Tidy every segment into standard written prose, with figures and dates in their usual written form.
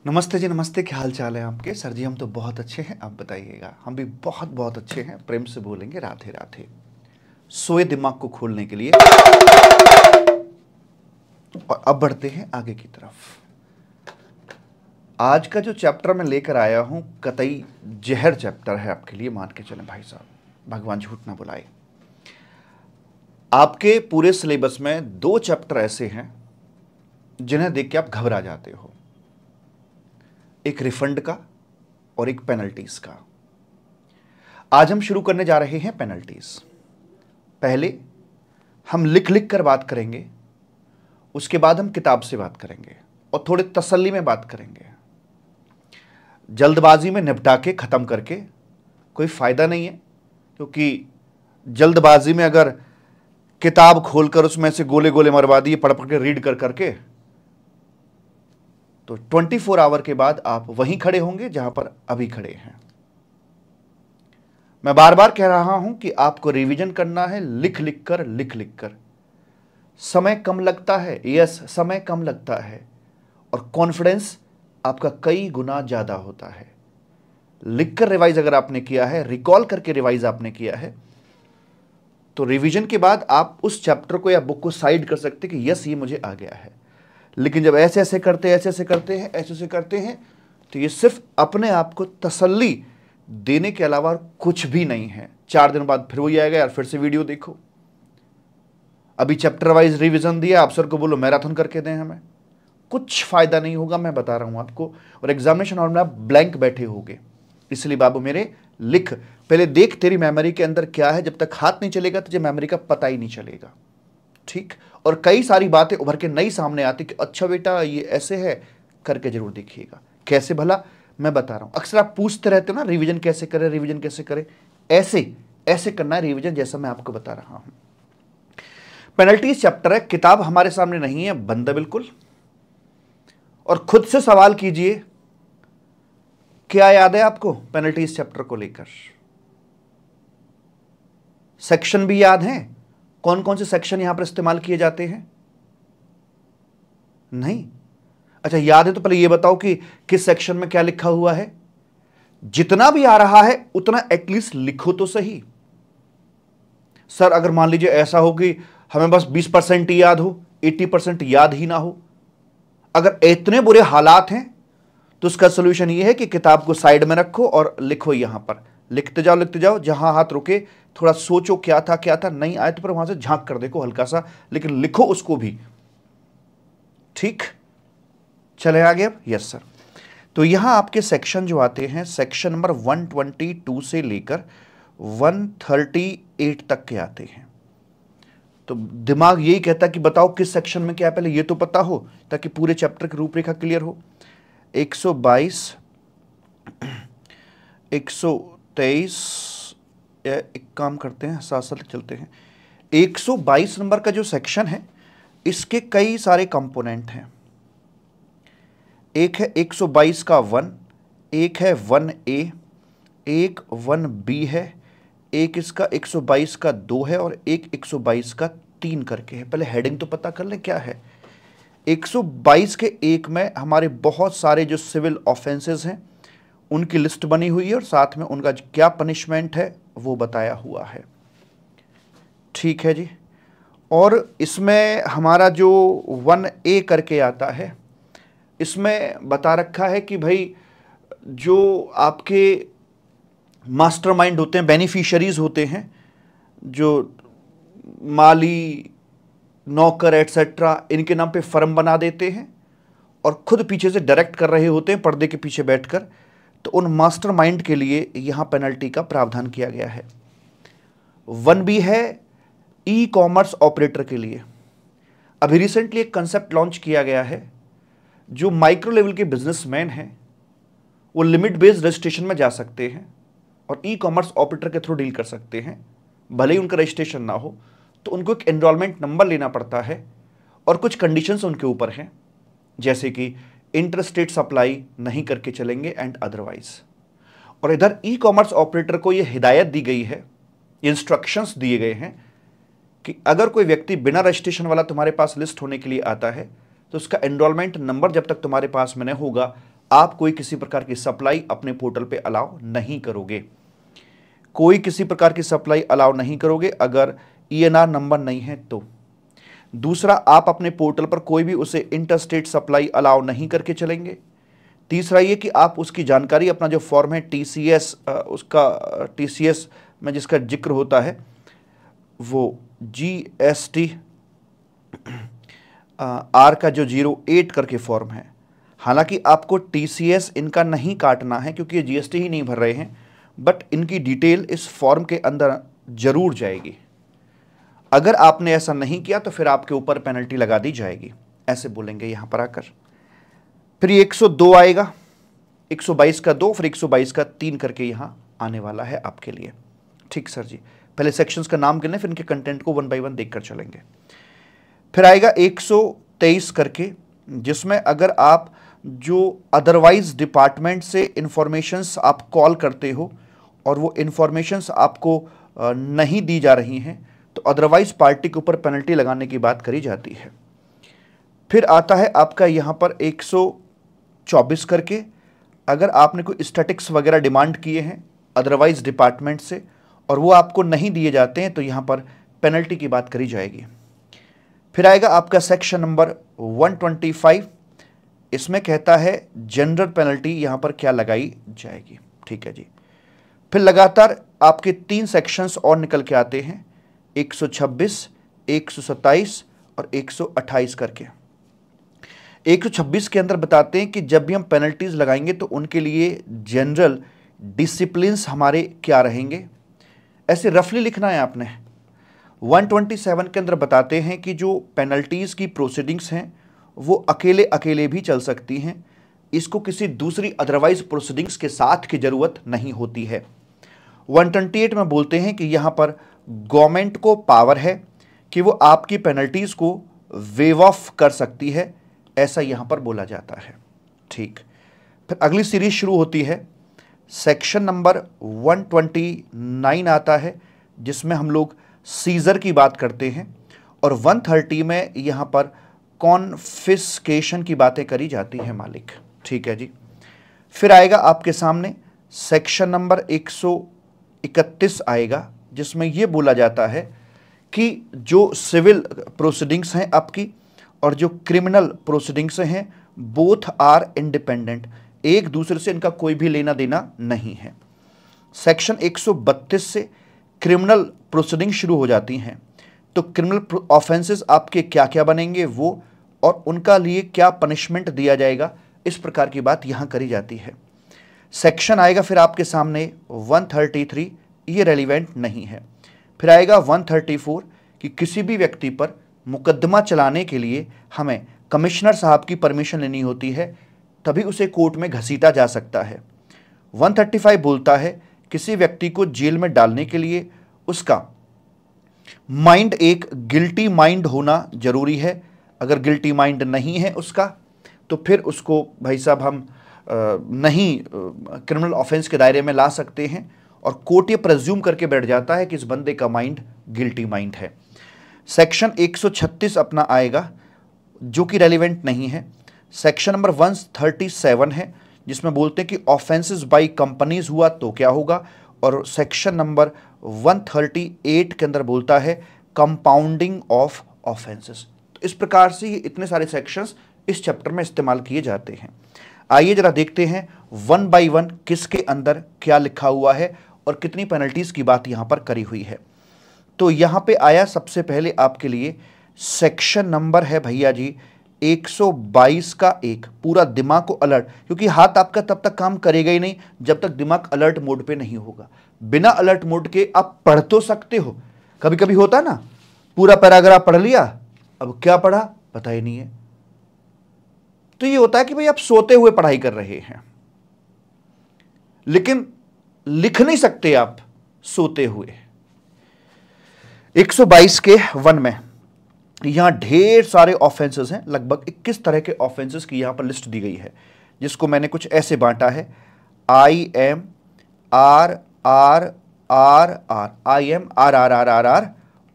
नमस्ते जी, नमस्ते। क्या हाल चाल है आपके? सर जी हम तो बहुत अच्छे हैं, आप बताइएगा। हम भी बहुत बहुत अच्छे हैं। प्रेम से बोलेंगे राधे राधे। सोए दिमाग को खोलने के लिए और अब बढ़ते हैं आगे की तरफ। आज का जो चैप्टर मैं लेकर आया हूं कतई जहर चैप्टर है आपके लिए, मान के चलें भाई साहब, भगवान झूठ ना बुलाए। आपके पूरे सिलेबस में 2 चैप्टर ऐसे हैं जिन्हें देख के आप घबरा जाते हो, एक रिफंड का और एक पेनल्टीज का। आज हम शुरू करने जा रहे हैं पेनल्टीज। पहले हम लिख लिख कर बात करेंगे, उसके बाद हम किताब से बात करेंगे और थोड़े तसल्ली में बात करेंगे। जल्दबाजी में निपटा के ख़त्म करके कोई फ़ायदा नहीं है, क्योंकि जल्दबाजी में अगर किताब खोलकर उसमें से गोले गोले मरवा दिए पढ़ पढ़ के रीड कर करके, तो 24 आवर के बाद आप वहीं खड़े होंगे जहां पर अभी खड़े हैं। मैं बार बार कह रहा हूं कि आपको रिवीजन करना है लिख लिख कर। समय कम लगता है, यस समय कम लगता है, और कॉन्फिडेंस आपका कई गुना ज्यादा होता है। लिखकर रिवाइज अगर आपने किया है, रिकॉल करके रिवाइज आपने किया है, तो रिवीजन के बाद आप उस चैप्टर को या बुक को साइड कर सकते कि यस ये मुझे आ गया है। लेकिन जब ऐसे ऐसे करते हैं तो ये सिर्फ अपने आप को तसल्ली देने के अलावा कुछ भी नहीं है। 4 दिन बाद फिर वही आएगा, यार फिर से वीडियो देखो। अभी चैप्टर वाइज रिवीजन दिया, आप सर को बोलो मैराथन करके दें हमें, कुछ फायदा नहीं होगा, मैं बता रहा हूं आपको। और एग्जामिनेशन हॉल में आप ब्लैंक बैठे होगे। इसलिए बाबू मेरे लिख, पहले देख तेरी मेमोरी के अंदर क्या है। जब तक हाथ नहीं चलेगा तुझे मेमोरी का पता ही नहीं चलेगा, ठीक। और कई सारी बातें उभर के नई सामने आती कि अच्छा बेटा ये ऐसे है, करके जरूर देखिएगा। कैसे भला, मैं बता रहा हूं। अक्सर आप पूछते रहते हो ना रिवीजन कैसे करें। ऐसे करना है रिवीजन, जैसा मैं आपको बता रहा हूं। पेनल्टीज चैप्टर है, किताब हमारे सामने नहीं है, बंद है बिल्कुल। और खुद से सवाल कीजिए, क्या याद है आपको पेनल्टीज चैप्टर को लेकर? सेक्शन भी याद है? कौन कौन से सेक्शन यहां पर इस्तेमाल किए जाते हैं? नहीं? अच्छा याद है तो पहले यह बताओ कि किस सेक्शन में क्या लिखा हुआ है। जितना भी आ रहा है उतना एटलीस्ट लिखो तो सही। सर अगर मान लीजिए ऐसा हो कि हमें बस 20% ही याद हो, 80% याद ही ना हो, अगर इतने बुरे हालात हैं तो उसका सोल्यूशन यह है कि किताब को साइड में रखो और लिखो। यहां पर लिखते जाओ, जहां हाथ रुके थोड़ा सोचो क्या था, नहीं आए तो फिर वहां से झांक कर देखो हल्का सा, लेकिन लिखो उसको भी, ठीक। चले आगे अब। Yes sir. तो यहां आपके सेक्शन जो आते हैं, सेक्शन नंबर 122 से लेकर 138 तक के आते हैं। तो दिमाग यही कहता कि बताओ किस सेक्शन में क्या है, पहले ये तो पता हो ताकि पूरे चैप्टर की रूपरेखा क्लियर हो। 122, 123, एक काम करते हैं साथ साथ चलते हैं। 122 नंबर का जो सेक्शन है इसके कई सारे कंपोनेंट हैं। एक है 122 का 1, एक है 1A, एक 1B है, एक इसका 122 का 2 है और एक 122 का 3 करके है। पहले हेडिंग तो पता कर ले क्या है। 122 के 1 में हमारे बहुत सारे जो सिविल ऑफेंसेस हैं उनकी लिस्ट बनी हुई है और साथ में उनका क्या पनिशमेंट है वो बताया हुआ है, ठीक है जी। और इसमें हमारा जो 1A करके आता है, इसमें बता रखा है कि भाई जो आपके मास्टरमाइंड होते हैं, बेनिफिशियरीज होते हैं, जो माली, नौकर एटसेट्रा, इनके नाम पे फर्म बना देते हैं और खुद पीछे से डायरेक्ट कर रहे होते हैं पर्दे के पीछे बैठकर, तो उन मास्टरमाइंड के लिए यहां पेनल्टी का प्रावधान किया गया है। 1B है ई कॉमर्स ऑपरेटर के लिए। अभी रिसेंटली एक कंसेप्ट लॉन्च किया गया है, जो माइक्रो लेवल के बिजनेसमैन हैं वो लिमिट बेस्ड रजिस्ट्रेशन में जा सकते हैं और ई कॉमर्स ऑपरेटर के थ्रू डील कर सकते हैं। भले ही उनका रजिस्ट्रेशन ना हो तो उनको एक एनरोलमेंट नंबर लेना पड़ता है और कुछ कंडीशंस उनके ऊपर हैं, जैसे कि इंटरस्टेट सप्लाई नहीं करके चलेंगे एंड अदरवाइज। और इधर ई कॉमर्स ऑपरेटर को यह हिदायत दी गई है, इंस्ट्रक्शंस दिए गए हैं कि अगर कोई व्यक्ति बिना रजिस्ट्रेशन वाला तुम्हारे पास लिस्ट होने के लिए आता है तो उसका एनरोलमेंट नंबर जब तक तुम्हारे पास में नहीं होगा आप कोई किसी प्रकार की सप्लाई अपने पोर्टल पे अलाउ नहीं करोगे, कोई किसी प्रकार की सप्लाई अलाउ नहीं करोगे अगर ENR नंबर नहीं है तो। दूसरा, आप अपने पोर्टल पर कोई भी उसे इंटरस्टेट सप्लाई अलाउ नहीं करके चलेंगे। तीसरा ये कि आप उसकी जानकारी, अपना जो फॉर्म है TCS, उसका TCS में जिसका जिक्र होता है वो GST R का जो 08 करके फॉर्म है, हालांकि आपको TCS इनका नहीं काटना है क्योंकि ये GST ही नहीं भर रहे हैं, बट इनकी डिटेल इस फॉर्म के अंदर जरूर जाएगी। अगर आपने ऐसा नहीं किया तो फिर आपके ऊपर पेनल्टी लगा दी जाएगी, ऐसे बोलेंगे यहां पर आकर। फिर ये 102 आएगा, 122 का 2, फिर 122 का 3 करके यहां आने वाला है आपके लिए। ठीक सर जी, पहले सेक्शंस का नाम गिने, फिर इनके कंटेंट को 1 बाय 1 देखकर चलेंगे। फिर आएगा 123 करके, जिसमें अगर आप जो अदरवाइज डिपार्टमेंट से इंफॉर्मेशंस आप कॉल करते हो और वो इंफॉर्मेशंस आपको नहीं दी जा रही हैं तो अदरवाइज पार्टी के ऊपर पेनल्टी लगाने की बात करी जाती है। फिर आता है आपका यहाँ पर 124 करके, अगर आपने कोई स्टैटिक्स वगैरह डिमांड किए हैं अदरवाइज डिपार्टमेंट से और वो आपको नहीं दिए जाते हैं तो यहाँ पर पेनल्टी की बात करी जाएगी। फिर आएगा आपका सेक्शन नंबर 125, इसमें कहता है जनरल पेनल्टी यहाँ पर क्या लगाई जाएगी। ठीक है जी। फिर लगातार आपके 3 सेक्शंस और निकल के आते हैं, 126, 127 और 128 करके। 126 के अंदर बताते हैं कि जब भी हम पेनल्टीज लगाएंगे तो उनके लिए जनरल डिसिप्लिन्स हमारे क्या रहेंगे, ऐसे रफली लिखना है आपने। 127 के अंदर बताते हैं कि जो पेनल्टीज की प्रोसीडिंग्स हैं वो अकेले अकेले भी चल सकती हैं, इसको किसी दूसरी अदरवाइज प्रोसीडिंग्स के साथ की जरूरत नहीं होती है। 128 में बोलते हैं कि यहाँ पर गवर्नमेंट को पावर है कि वो आपकी पेनल्टीज को वेव ऑफ कर सकती है, ऐसा यहाँ पर बोला जाता है। ठीक, फिर अगली सीरीज शुरू होती है, सेक्शन नंबर 129 आता है जिसमें हम लोग सीजर की बात करते हैं और 130 में यहाँ पर कॉन्फिस्केशन की बातें करी जाती हैं मालिक। ठीक है जी। फिर आएगा आपके सामने सेक्शन नंबर 131 आएगा जिसमें यह बोला जाता है कि जो सिविल प्रोसीडिंग्स हैं आपकी और जो क्रिमिनल प्रोसीडिंग्स हैं बोथ आर इंडिपेंडेंट, एक दूसरे से इनका कोई भी लेना देना नहीं है। सेक्शन 132 से क्रिमिनल प्रोसीडिंग शुरू हो जाती हैं, तो क्रिमिनल ऑफेंसेस आपके क्या क्या बनेंगे वो और उनका लिए क्या पनिशमेंट दिया जाएगा, इस प्रकार की बात यहां करी जाती है। सेक्शन आएगा फिर आपके सामने 133, ये रेलिवेंट नहीं है। फिर आएगा 134 कि किसी भी व्यक्ति पर मुकदमा चलाने के लिए हमें कमिश्नर साहब की परमिशन लेनी होती है, तभी उसे कोर्ट में घसीटा जा सकता है। 135 बोलता है किसी व्यक्ति को जेल में डालने के लिए उसका माइंड एक गिल्टी माइंड होना जरूरी है, अगर गिल्टी माइंड नहीं है उसका तो फिर उसको भाई साहब हम नहीं क्रिमिनल ऑफेंस के दायरे में ला सकते हैं और कोर्ट ये प्रेज्यूम करके बैठ जाता है कि इस बंदे का माइंड गिल्टी माइंड है। सेक्शन 136 अपना आएगा जो कि रेलिवेंट नहीं है। सेक्शन नंबर 137 है जिसमें बोलते हैं कि ऑफेंसेस बाय कंपनीज हुआ तो क्या होगा, और सेक्शन नंबर 138 के अंदर बोलता है कंपाउंडिंग ऑफ ऑफेंसेस। तो इस प्रकार से ये इतने सारे सेक्शंस इस चैप्टर में इस्तेमाल किए जाते हैं। आइए जरा देखते हैं 1 बाय 1 किसके अंदर क्या लिखा हुआ है और कितनी पेनल्टीज की बात यहां पर करी हुई है। तो यहां पे आया सबसे पहले आपके लिए सेक्शन नंबर है भैया जी 122 का 1। पूरा दिमाग को अलर्ट, क्योंकि हाथ आपका तब तक काम करेगा ही नहीं जब तक दिमाग अलर्ट मोड पे नहीं होगा। बिना अलर्ट मोड के आप पढ़ तो सकते हो, कभी कभी होता ना पूरा पैराग्राफ पढ़ लिया, अब क्या पढ़ा पता ही नहीं है, तो ये होता है कि भाई आप सोते हुए पढ़ाई कर रहे हैं, लेकिन लिख नहीं सकते आप सोते हुए। 122 के 1 में यहां ढेर सारे ऑफेंसेस हैं, लगभग 21 तरह के ऑफेंसेस की यहां पर लिस्ट दी गई है, जिसको मैंने कुछ ऐसे बांटा है IM RRRR, IM RRRRR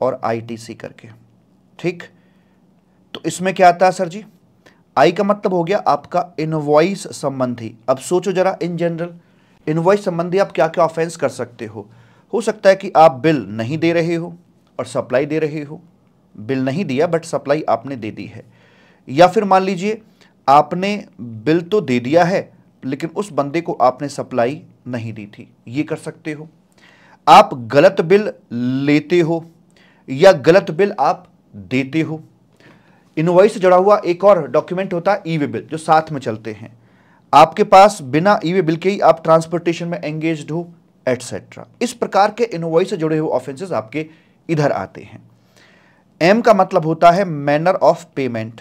और ITC करके। ठीक, तो इसमें क्या आता है सर जी, आई का मतलब हो गया आपका इनवॉइस संबंधी। अब सोचो जरा इन जनरल, इनवॉइस संबंधी आप क्या क्या ऑफेंस कर सकते हो सकता है कि आप बिल नहीं दे रहे हो और सप्लाई दे रहे हो, बिल नहीं दिया बट सप्लाई आपने दे दी है, या फिर मान लीजिए आपने बिल तो दे दिया है लेकिन उस बंदे को आपने सप्लाई नहीं दी थी, ये कर सकते हो। आप गलत बिल लेते हो या गलत बिल आप देते हो। इनवॉइस से जुड़ा हुआ एक और डॉक्यूमेंट होता है ई वे बिल, जो साथ में चलते हैं। आपके पास बिना ई वे बिल के ही आप ट्रांसपोर्टेशन में एंगेज्ड हो एटसेट्रा। इस प्रकार के इनवॉइस से जुड़े हुए ऑफेंसेस आपके इधर आते हैं। एम का मतलब होता है मैनर ऑफ पेमेंट।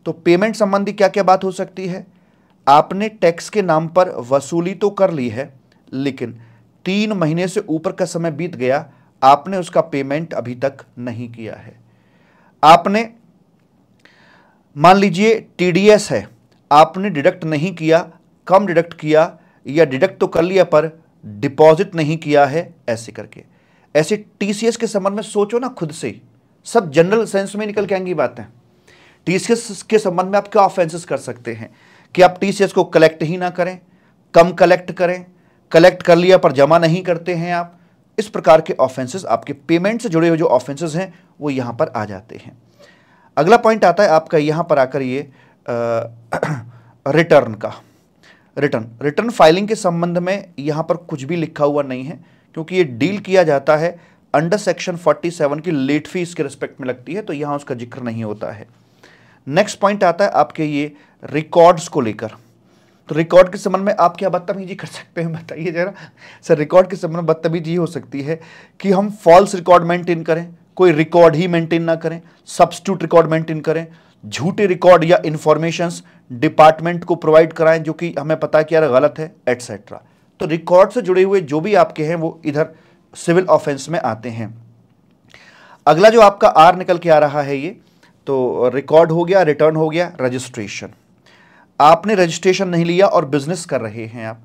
तो पेमेंट संबंधी क्या क्या बात हो सकती है? आपने टैक्स के नाम पर वसूली तो कर ली है लेकिन 3 महीने से ऊपर का समय बीत गया, आपने उसका पेमेंट अभी तक नहीं किया है। आपने मान लीजिए टीडीएस है, आपने डिडक्ट नहीं किया, कम डिडक्ट किया, या डिडक्ट तो कर लिया पर डिपॉजिट नहीं किया है, ऐसे करके। ऐसे टीसीएस के संबंध में सोचो ना खुद से, सब जनरल सेंस में निकल के आएंगी बातें। टीसीएस के संबंध में आप क्या ऑफेंसेस कर सकते हैं कि आप टीसीएस को कलेक्ट ही ना करें, कम कलेक्ट करें, कलेक्ट कर लिया पर जमा नहीं करते हैं आप। इस प्रकार के ऑफेंसेस आपके पेमेंट से जुड़े हुए जो ऑफेंसेस हैं वो यहां पर आ जाते हैं। अगला पॉइंट आता है आपका यहां पर आकर ये रिटर्न का। रिटर्न फाइलिंग के संबंध में यहां पर कुछ भी लिखा हुआ नहीं है क्योंकि ये डील किया जाता है अंडर सेक्शन 47 की लेट फीस के रिस्पेक्ट में लगती है, तो यहां उसका जिक्र नहीं होता है। नेक्स्ट पॉइंट आता है आपके ये रिकॉर्ड्स को लेकर। तो रिकॉर्ड के संबंध में आप क्या बदतमीजी कर सकते हैं बताइए जरा। सर रिकॉर्ड के संबंध में बदतमीजी हो सकती है कि हम फॉल्स रिकॉर्ड मेंटेन करें, कोई रिकॉर्ड ही मेंटेन ना करें, सब्स्टिट्यूट रिकॉर्ड मेंटेन करें, झूठे रिकॉर्ड या इंफॉर्मेशंस डिपार्टमेंट को प्रोवाइड कराएं जो कि हमें पता है कि यार गलत है एटसेट्रा। तो रिकॉर्ड से जुड़े हुए जो भी आपके हैं वो इधर सिविल ऑफेंस में आते हैं। अगला जो आपका आर निकल के आ रहा है ये, तो रिकॉर्ड हो गया, रिटर्न हो गया, रजिस्ट्रेशन। आपने रजिस्ट्रेशन नहीं लिया और बिजनेस कर रहे हैं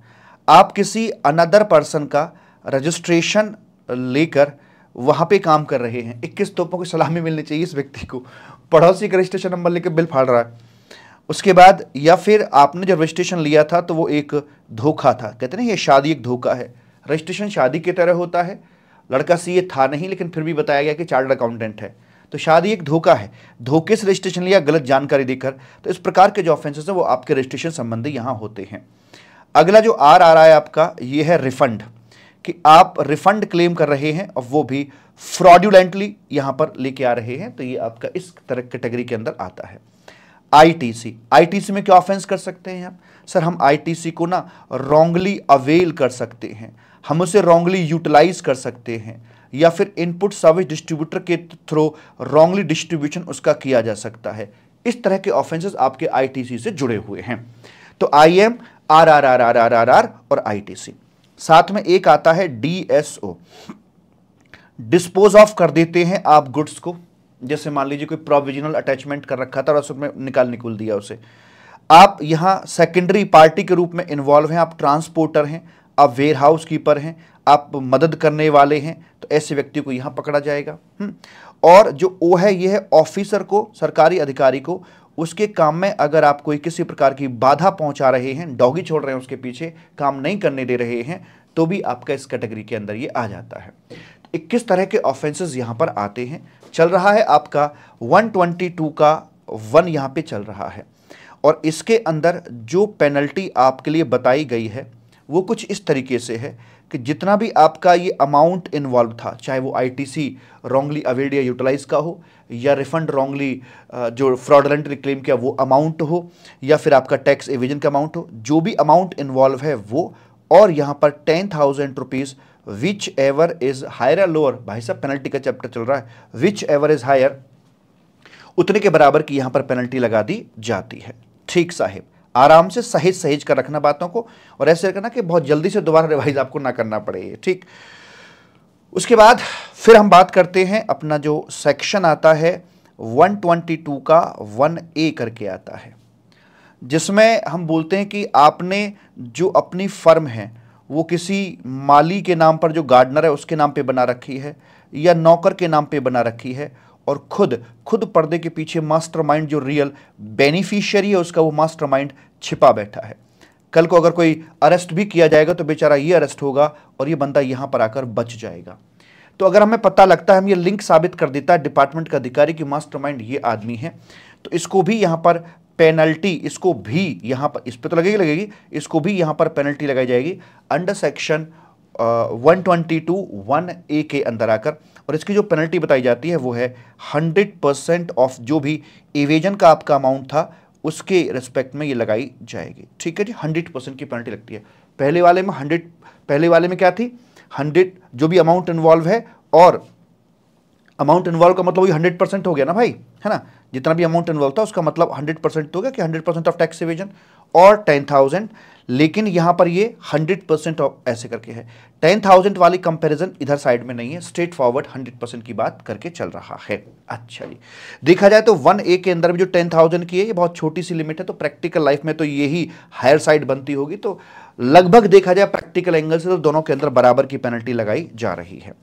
आप किसी अनदर पर्सन का रजिस्ट्रेशन लेकर वहां पे काम कर रहे हैं। 21 तोपों की सलामी मिलनी चाहिए इस व्यक्ति को, पड़ोसी का रजिस्ट्रेशन नंबर लेकर बिल फाड़ रहा है। उसके बाद या फिर आपने जब रजिस्ट्रेशन लिया था तो वो एक धोखा था, कहते हैं ना ये शादी एक धोखा है। रजिस्ट्रेशन शादी की तरह होता है, लड़का सीए था नहीं लेकिन फिर भी बताया गया कि चार्टर्ड अकाउंटेंट है, तो शादी एक धोखा है, धोखे से रजिस्ट्रेशन लिया गलत जानकारी देकर। तो इस प्रकार के जो ऑफेंसेस हैं वो आपके रजिस्ट्रेशन संबंधी यहां होते हैं। अगला जो आर आ रहा है आपका ये है रिफंड, कि आप रिफंड क्लेम कर रहे हैं और वो भी फ्रॉडुलेंटली यहां पर लेके आ रहे हैं, तो ये आपका इस तरह कैटेगरी के अंदर आता है। आईटीसी में क्या ऑफेंस कर सकते हैं आप? सर हम आईटीसी को ना रॉन्गली अवेल कर सकते हैं, हम उसे रॉन्गली यूटिलाइज कर सकते हैं, या फिर इनपुट सर्विस डिस्ट्रीब्यूटर के थ्रू रॉन्गली डिस्ट्रीब्यूशन उसका किया जा सकता है। इस तरह के ऑफेंसेस आपके आईटीसी से जुड़े हुए हैं। तो आईएम, आर और आईटीसी। साथ में एक आता है डीएसओ, डिस्पोज ऑफ कर देते हैं आप गुड्स को। जैसे मान लीजिए कोई प्रोविजनल अटैचमेंट कर रखा था और उसमें निकाल दिया उसे, आप यहां सेकेंडरी पार्टी के रूप में इन्वॉल्व हैं, आप ट्रांसपोर्टर हैं, आप वेयर हाउस कीपर हैं, आप मदद करने वाले हैं, तो ऐसे व्यक्ति को यहां पकड़ा जाएगा। और जो ओ है ये है ऑफिसर को, सरकारी अधिकारी को उसके काम में अगर आप कोई किसी प्रकार की बाधा पहुंचा रहे हैं, डॉगी छोड़ रहे हैं उसके पीछे, काम नहीं करने दे रहे हैं, तो भी आपका इस कैटेगरी के अंदर ये आ जाता है। 21 तरह के ऑफेंसेस यहां पर आते हैं। चल रहा है आपका 122 का 1 यहां पे चल रहा है, और इसके अंदर जो पेनल्टी आपके लिए बताई गई है वो कुछ इस तरीके से है कि जितना भी आपका ये अमाउंट इन्वॉल्व था, चाहे वो आईटीसी रॉन्गली अवेल्ड या यूटिलाइज का हो, या रिफंड रॉन्गली जो फ्रॉडलेंटली क्लेम किया वो अमाउंट हो, या फिर आपका टैक्स एविजन का अमाउंट हो, जो भी अमाउंट इन्वॉल्व है वो, और यहाँ पर 10,000 rupees whichever is higher या लोअर, भाई साहब पेनल्टी का चैप्टर चल रहा है, विच एवर इज हायर, उतने के बराबर की यहाँ पर पेनल्टी लगा दी जाती है। ठीक साहिब, आराम से सहेज कर रखना बातों को, और ऐसे करना कि बहुत जल्दी से दोबारा रिवाइज आपको ना करना पड़े। ठीक, उसके बाद फिर हम बात करते हैं अपना जो सेक्शन आता है 122 का 1A करके आता है, जिसमें हम बोलते हैं कि आपने जो अपनी फर्म है वो किसी माली के नाम पर, जो गार्डनर है उसके नाम पे बना रखी है, या नौकर के नाम पे बना रखी है, और खुद पर्दे के पीछे मास्टरमाइंड जो रियल बेनिफिशियरी है उसका वो मास्टरमाइंड छिपा बैठा है। कल को अगर कोई अरेस्ट भी किया जाएगा तो बेचारा ये अरेस्ट होगा और ये बंदा यहां पर आकर बच जाएगा। तो अगर हमें पता लगता है, हम ये लिंक साबित कर देता है डिपार्टमेंट का अधिकारी कि मास्टरमाइंड ये आदमी है, तो इसको भी यहां पर पेनल्टी, इसको भी यहां पर, इस पे तो लगेगी, इसको भी यहां पर पेनल्टी लगाई जाएगी अंडर सेक्शन 122(1)(a) के अंदर आकर। और इसकी जो पेनल्टी बताई जाती है वो है 100% ऑफ जो भी इवेजन का आपका अमाउंट था उसके रिस्पेक्ट में ये लगाई जाएगी। ठीक है जी, 100% की पेनल्टी लगती है। पहले वाले में क्या थी, 100 जो भी अमाउंट इन्वॉल्व है, और अमाउंट इन्वॉल्व का मतलब वही 100% हो गया ना भाई, है ना, जितना भी अमाउंट इन्वॉल्व था उसका मतलब 100% हो गया कि 100% ऑफ टैक्स इवेजन और 10,000। लेकिन यहां पर ये 100% ऑफ ऐसे करके है, 10,000 वाली कंपैरिजन इधर साइड में नहीं है, स्ट्रेट फॉरवर्ड 100% की बात करके चल रहा है। अच्छा जी, देखा जाए तो 1A के अंदर भी जो 10,000 की है ये बहुत छोटी सी लिमिट है, तो प्रैक्टिकल लाइफ में तो यही हायर साइड बनती होगी। तो लगभग देखा जाए प्रैक्टिकल एंगल से तो दोनों के अंदर बराबर की पेनल्टी लगाई जा रही है।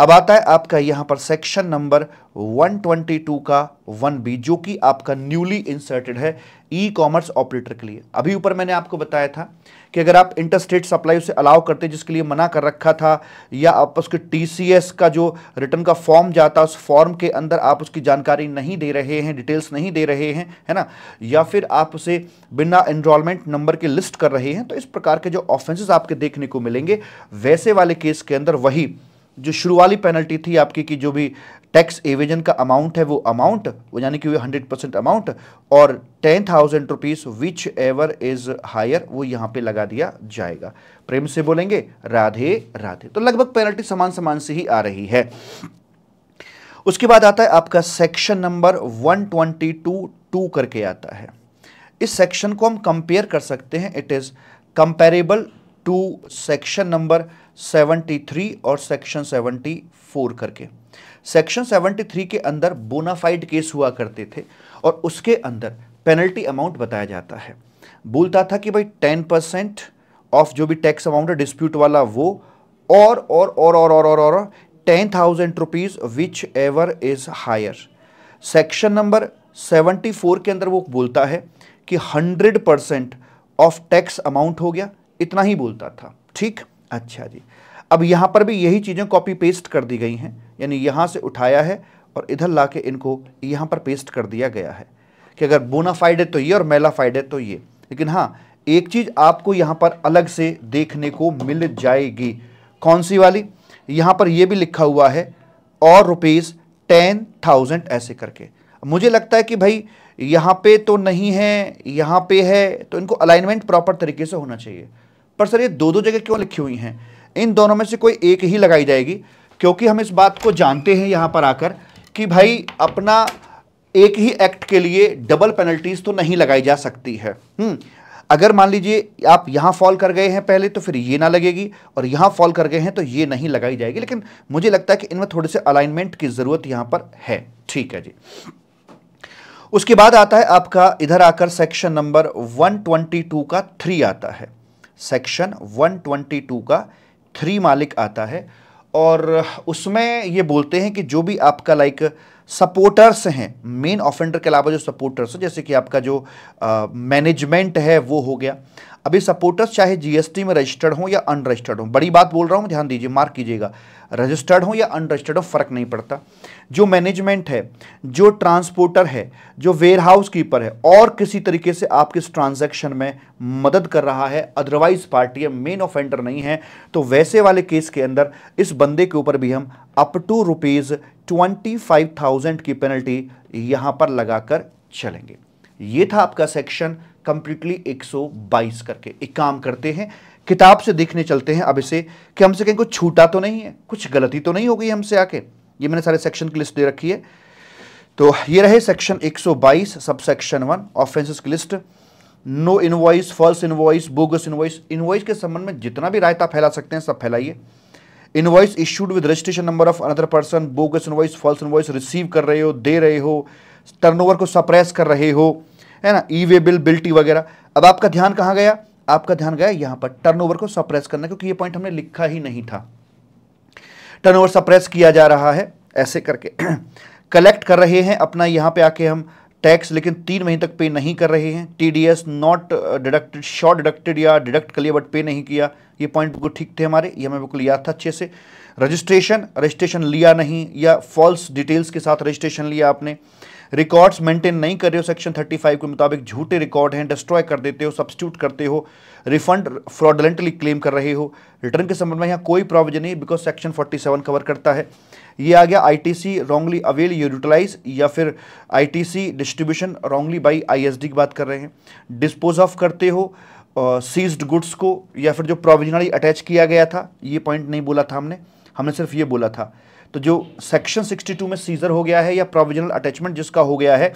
अब आता है आपका यहां पर सेक्शन नंबर 122 का 1B, जो कि आपका न्यूली इंसर्टेड है ई कॉमर्स ऑपरेटर के लिए। अभी ऊपर मैंने आपको बताया था कि अगर आप इंटरस्टेट सप्लाई उसे अलाउ करते, जिसके लिए मना कर रखा था, या आप उसके TCS का जो रिटर्न का फॉर्म जाता उस फॉर्म के अंदर आप उसकी जानकारी नहीं दे रहे हैं, डिटेल्स नहीं दे रहे हैं, है ना, या फिर आप उसे बिना एनरोलमेंट नंबर के लिस्ट कर रहे हैं, तो इस प्रकार के जो ऑफेंसेस आपके देखने को मिलेंगे, वैसे वाले केस के अंदर वही जो शुरू वाली पेनल्टी थी आपकी कि जो भी टैक्स एवेजन का अमाउंट है वो अमाउंट, वो यानी कि 100% अमाउंट, और 10,000 rupees whichever is higher, वो यहां पे लगा दिया जाएगा। प्रेम से बोलेंगे राधे राधे। तो लगभग पेनल्टी समान से ही आ रही है। उसके बाद आता है आपका सेक्शन नंबर 122(2) करके आता है। इस सेक्शन को हम कंपेयर कर सकते हैं, it is comparable to section number 73 और सेक्शन 74 करके। सेक्शन 73 के अंदर बोनाफाइड केस हुआ करते थे और उसके अंदर पेनल्टी अमाउंट बताया जाता है, बोलता था कि भाई 10% ऑफ जो भी टैक्स अमाउंट है डिस्प्यूट वाला वो, और 10,000 rupees whichever is higher. Section number 74 के अंदर वो बोलता है कि 100% ऑफ टैक्स अमाउंट हो गया, इतना ही बोलता था। ठीक, अच्छा जी, अब यहां पर भी यही चीजें कॉपी पेस्ट कर दी गई हैं, यानी यहां से उठाया है और इधर लाके इनको यहां पर पेस्ट कर दिया गया है कि अगर बोनाफाइड है तो ये और मेलाफाइड है तो ये। लेकिन हां, एक चीज आपको यहां पर अलग से देखने को मिल जाएगी, कौन सी वाली, यहां पर यह भी लिखा हुआ है और रुपीज 10,000 ऐसे करके। मुझे लगता है कि भाई यहां पे तो नहीं है, यहां पे है, तो इनको अलाइनमेंट प्रॉपर तरीके से होना चाहिए। पर सर ये दो जगह क्यों लिखी हुई हैं? इन दोनों में से कोई एक ही लगाई जाएगी, क्योंकि हम इस बात को जानते हैं यहां पर आकर कि भाई अपना एक ही एक्ट के लिए डबल पेनल्टीज तो नहीं लगाई जा सकती है। अगर मान लीजिए आप यहां फॉल कर गए हैं पहले तो फिर ये ना लगेगी, और यहां फॉल कर गए हैं तो ये नहीं लगाई जाएगी। लेकिन मुझे लगता है कि इनमें थोड़े से अलाइनमेंट की जरूरत यहां पर है। ठीक है जी। उसके बाद आता है आपका इधर आकर सेक्शन नंबर 122 का 3 आता है। सेक्शन 122 का 3 मालिक आता है, और उसमें ये बोलते हैं कि जो भी आपका लाइक सपोर्टर्स हैं, मेन ऑफेंडर के अलावा जो सपोर्टर्स हैं, जैसे कि आपका जो मैनेजमेंट है वो हो गया। अभी सपोर्टर्स चाहे जीएसटी में रजिस्टर्ड हो या अनरजिस्टर्ड हो, बड़ी बात बोल रहा हूं, ध्यान दीजिए, मार्क कीजिएगा, रजिस्टर्ड हो या अनरजिस्टर्ड हो फर्क नहीं पड़ता। जो मैनेजमेंट है, जो ट्रांसपोर्टर है, जो वेयर हाउस कीपर है, और किसी तरीके से आपके इस ट्रांजैक्शन में मदद कर रहा है, अदरवाइज पार्टी है, मेन ऑफेंडर नहीं है, तो वैसे वाले केस के अंदर इस बंदे के ऊपर भी हम अप टू रुपीज 25,000 की पेनल्टी यहां पर लगाकर चलेंगे। ये था आपका सेक्शन कंप्लीटली 122 करके। एक काम करते हैं, किताब से देखने चलते हैं अब इसे कि हमसे कहीं कुछ छूटा तो नहीं है, कुछ गलती तो नहीं हो गई हमसे आके। ये मैंने सारे सेक्शन की लिस्ट दे रखी है। तो ये रहे सेक्शन 122 सब सेक्शन 1 ऑफेंसेस की list. No invoice, false invoice, bogus invoice. Invoice के संबंध में जितना भी रायता फैला सकते हैं सब फैलाइए। Invoice issued with registration number of another person, bogus invoice, false invoice receive कर रहे हो, दे रहे हो, टर्नओवर को सप्रेस कर रहे हो, है ना, ई वे बिल, बिल्टी वगैरह। अब आपका ध्यान कहां गया? आपका ध्यान गया यहां पर टर्नओवर को सप्रेस करना, क्योंकि ये पॉइंट हमने लिखा ही नहीं था। टर्नओवर सप्रेस किया जा रहा है ऐसे करके। कलेक्ट कर रहे हैं अपना यहाँ पे आके हम टैक्स, लेकिन 3 महीने तक पे नहीं कर रहे हैं। TDS not deducted, short deducted या डिडक्ट कर लिया बट पे नहीं किया, ये पॉइंट बिल्कुल ठीक थे हमारे, ये हमें बिल्कुल याद था अच्छे से। रजिस्ट्रेशन लिया नहीं या फॉल्स डिटेल्स के साथ रजिस्ट्रेशन लिया आपने। रिकॉर्ड्स मेंटेन नहीं कर रहे हो सेक्शन 35 के मुताबिक, झूठे रिकॉर्ड हैं, डिस्ट्रॉय कर देते हो, सब्स्टिट्यूट करते हो, रिफंड फ्रॉडलेंटली क्लेम कर रहे हो। रिटर्न के संबंध में यहाँ कोई प्रोविजन नहीं बिकॉज सेक्शन 47 कवर करता है। ये आ गया ITC रॉन्गली अवेल यूटिलाइज या फिर ITC distribution wrongly by ISD की बात कर रहे हैं। डिस्पोज ऑफ करते हो सीज्ड गुड्स को या फिर जो प्रोविजनली अटैच किया गया था, ये पॉइंट नहीं बोला था हमने सिर्फ ये बोला था। तो जो सेक्शन 62 में सीजर हो गया है या प्रोविजनल अटैचमेंट जिसका हो गया है